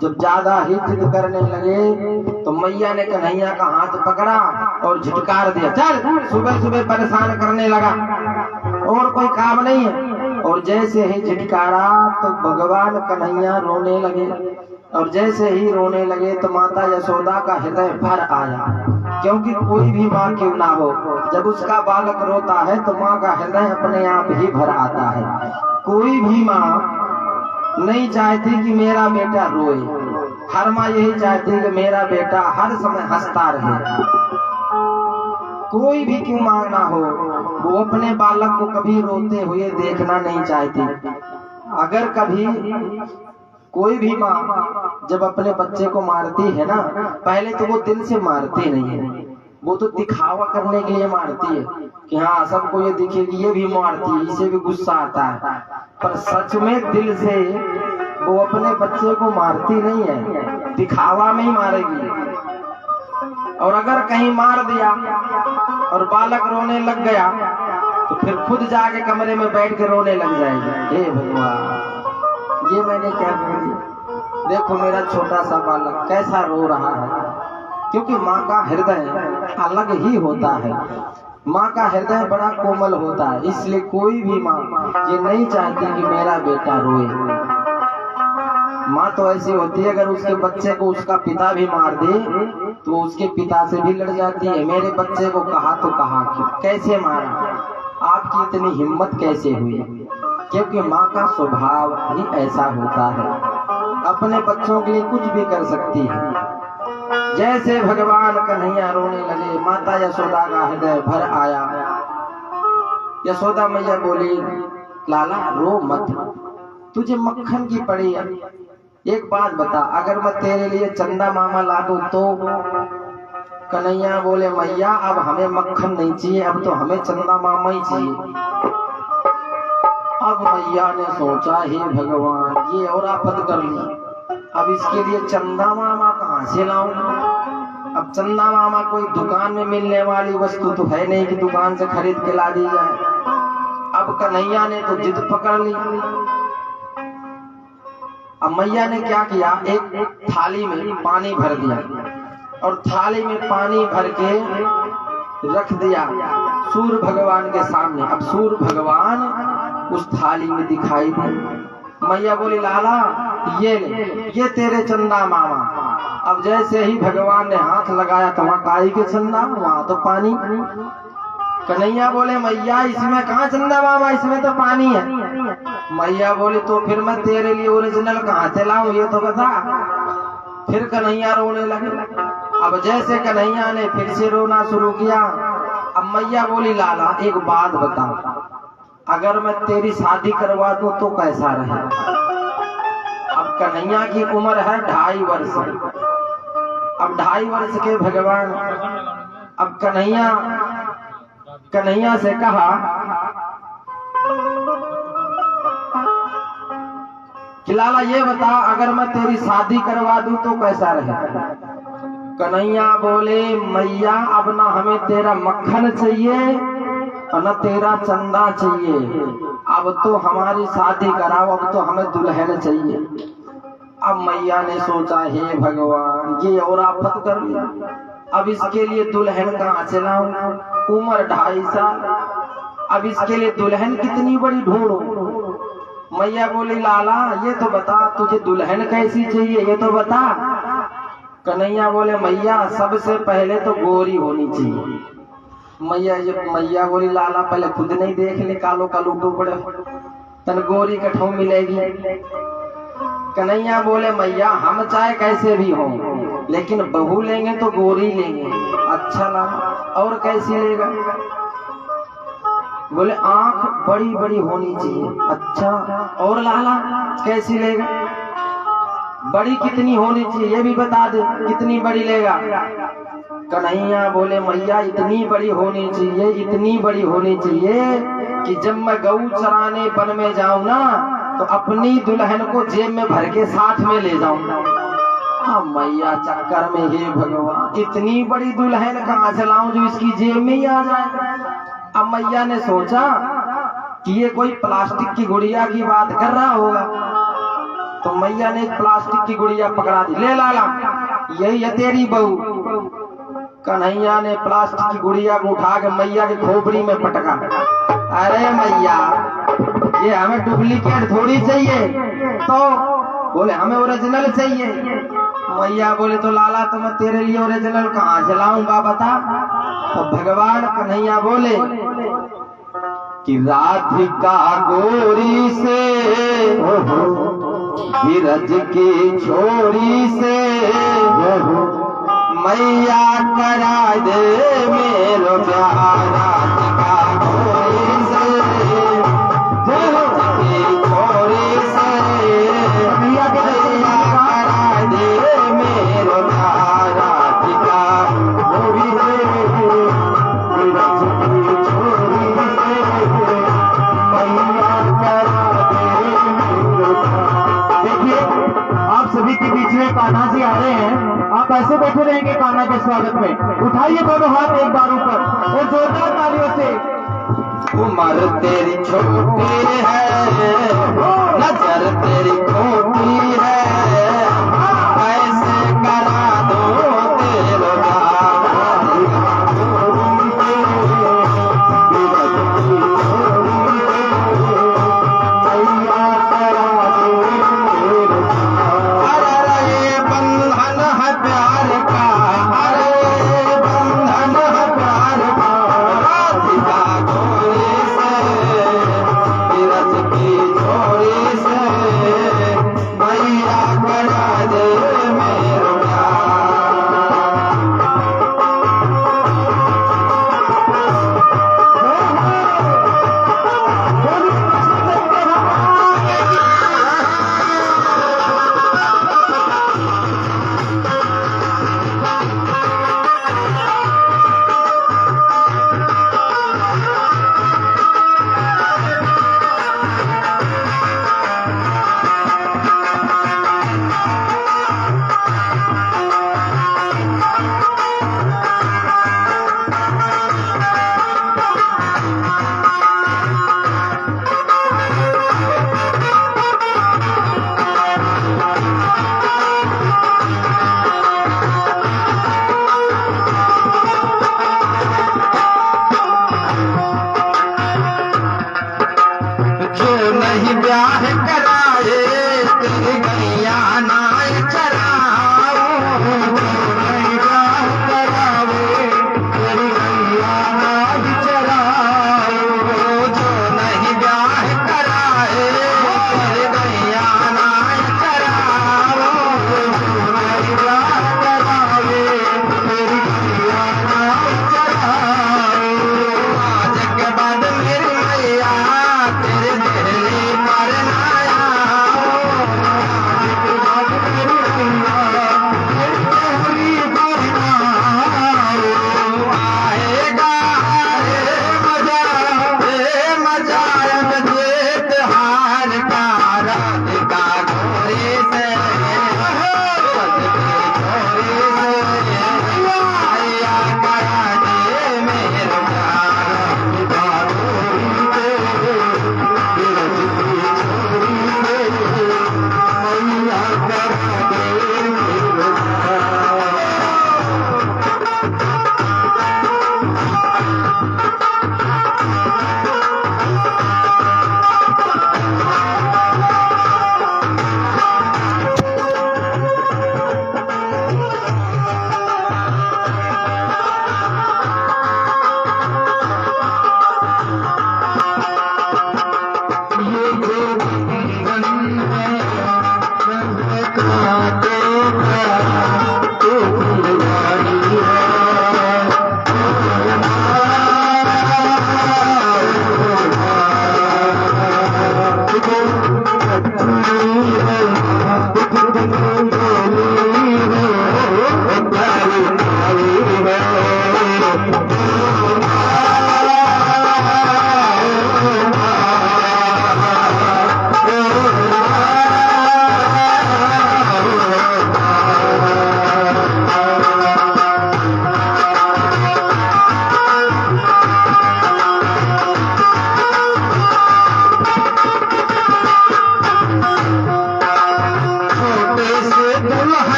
जब ज्यादा ही जिद करने लगे तो मैया ने कन्हैया का हाथ पकड़ा और झटकार दिया, चल सुबह सुबह परेशान करने लगा और कोई काम नहीं है। और जैसे ही झटकारा तो भगवान कन्हैया रोने लगे और जैसे ही रोने लगे तो माता यशोदा का हृदय भर आया, क्योंकि कोई भी माँ क्यों ना हो, जब उसका बालक रोता है तो माँ का हृदय अपने आप ही भर आता है। कोई भी माँ नहीं चाहती कि मेरा बेटा रोए, हर माँ यही चाहती है कि मेरा बेटा हर समय हंसता रहे। कोई भी क्यों माँ ना हो, वो अपने बालक को कभी रोते हुए देखना नहीं चाहती। अगर कभी कोई भी माँ जब अपने बच्चे को मारती है ना, पहले तो वो दिल से मारती नहीं है, वो तो दिखावा करने के लिए मारती है कि हाँ सबको ये दिखे कि ये भी मारती है, इसे भी गुस्सा आता है, पर सच में दिल से वो अपने बच्चे को मारती नहीं है, दिखावा में ही मारेगी। और अगर कहीं मार दिया और बालक रोने लग गया तो फिर खुद जाके कमरे में बैठ के रोने लग जाएगी, हे भगवान ये मैंने क्या कर दिया, देखो मेरा छोटा सा बालक कैसा रो रहा है। क्योंकि माँ का हृदय अलग ही होता है, माँ का हृदय बड़ा कोमल होता है, इसलिए कोई भी माँ ये नहीं चाहती कि मेरा बेटा रोए। माँ तो ऐसी होती है अगर उसके बच्चे को उसका पिता भी मार दे तो उसके पिता से भी लड़ जाती है, मेरे बच्चे को कहा तो कहा कैसे मारा, आपकी इतनी हिम्मत कैसे हुई। क्योंकि माँ का स्वभाव ही ऐसा होता है, अपने बच्चों के लिए कुछ भी कर सकती है। जैसे भगवान कन्हैया रोने लगे, माता यशोदा का हृदय भर आया। यशोदा मैया बोली लाला रो मत, तुझे मक्खन की पड़ी है। एक बात बता, अगर मैं तेरे लिए चंदा मामा ला दूं तो? कन्हैया बोले मैया अब हमें मक्खन नहीं चाहिए, अब तो हमें चंदा मामा ही चाहिए। अब मैया ने सोचा हे भगवान ये और आफत कर ली, अब इसके लिए चंदा मामा कहाँ से लाऊं? अब चंदा मामा कोई दुकान में मिलने वाली वस्तु तो है नहीं कि दुकान से खरीद के ला दी जाए। अब कन्हैया ने तो जिद पकड़ ली। अब मैया ने क्या किया, एक थाली में पानी भर दिया और थाली में पानी भर के रख दिया सूर्य भगवान के सामने। अब सूर्य भगवान उस थाली में दिखाई दिए। मैया बोली लाला ये तेरे चंदा मामा। अब जैसे ही भगवान ने हाथ लगाया तो वहाँ काई के चंदा, वहाँ तो पानी। कन्हैया बोले मैया इसमें कहाँ चंदा मामा, इसमें तो पानी है। मैया बोली तो फिर मैं तेरे लिए ओरिजिनल कहाँ से लाऊं ये तो बता। फिर कन्हैया रोने लगे। अब जैसे कन्हैया ने फिर से रोना शुरू किया। अब मैया बोली लाला एक बात बता, अगर मैं तेरी शादी करवा दूं तो कैसा रहे? अब कन्हैया की उम्र है 2.5 वर्ष। अब 2.5 वर्ष के भगवान अब कन्हैया से कहा कि लाला ये बता अगर मैं तेरी शादी करवा दूं तो कैसा रहे? कन्हैया बोले मैया अब ना हमें तेरा मक्खन चाहिए और न तेरा चंदा चाहिए, अब तो हमारी शादी कराओ, अब तो हमें दुल्हन चाहिए। अब मैया ने सोचा हे भगवान ये और आफत कर लिया, अब इसके लिए दुल्हन कहाँ से लाऊं? उम्र 2.5 साल, अब इसके लिए दुल्हन कितनी बड़ी ढूंढूं? मैया बोली लाला ये तो बता तुझे दुल्हन कैसी चाहिए ये तो बता। कन्हैया बोले मैया सबसे पहले तो गोरी होनी चाहिए। मैया बोली लाला पहले खुद नहीं देख ले, कालो कालो तो पड़े तन गोरी कठों मिलेगी। कन्हैया बोले मैया हम चाहे कैसे भी हो लेकिन बहू लेंगे तो गोरी लेंगे। अच्छा लाला और कैसी लेगा? बोले आंख बड़ी बड़ी होनी चाहिए। अच्छा और लाला कैसी लेगा? बड़ी कितनी होनी चाहिए ये भी बता दे, कितनी बड़ी लेगा? कन्हैया बोले मैया इतनी बड़ी होनी चाहिए, इतनी बड़ी होनी चाहिए कि जब मैं गऊ चराने वन में जाऊं ना तो अपनी दुल्हन को जेब में भर के साथ में ले जाऊं। अब मैया चक्कर में हे भगवान इतनी बड़ी दुल्हन कहाँ से लाऊं जो इसकी जेब में ही आ जाए? अब मैया ने सोचा कि ये कोई प्लास्टिक की गुड़िया की बात कर रहा होगा, तो मैया ने एक प्लास्टिक की गुड़िया पकड़ा दी, ले लाला यही है तेरी बहू। कन्हैया ने प्लास्टिक की गुड़िया को उठा के मैया की खोपड़ी में पटका। अरे मैया ये हमें डुप्लीकेट थोड़ी चाहिए, तो बोले हमें ओरिजिनल चाहिए। मैया बोले तो लाला तो मैं तेरे लिए ओरिजिनल कहाँ से लाऊंगा बता। तो भगवान कन्हैया बोले कि राधिका गोरी से विरज की छोरी से मैया करा दे मेरो प्यार। राधिका गोरी से विरज की छोरी से मैया करा दे मेरो प्यार। राधिका गोरी से विरज की छोरी से मैया करा दे मेरो प्यार। देखिए आप सभी के बीच में कान्हा जी आ रहे हैं, आप ऐसे बैठे रहेंगे कान्हा के स्वागत में। उठाइए दोनों हाथ एक बार ऊपर और जोरदार तालियों से। उम्र तेरी छोटी है, नजर तेरी खोटी है,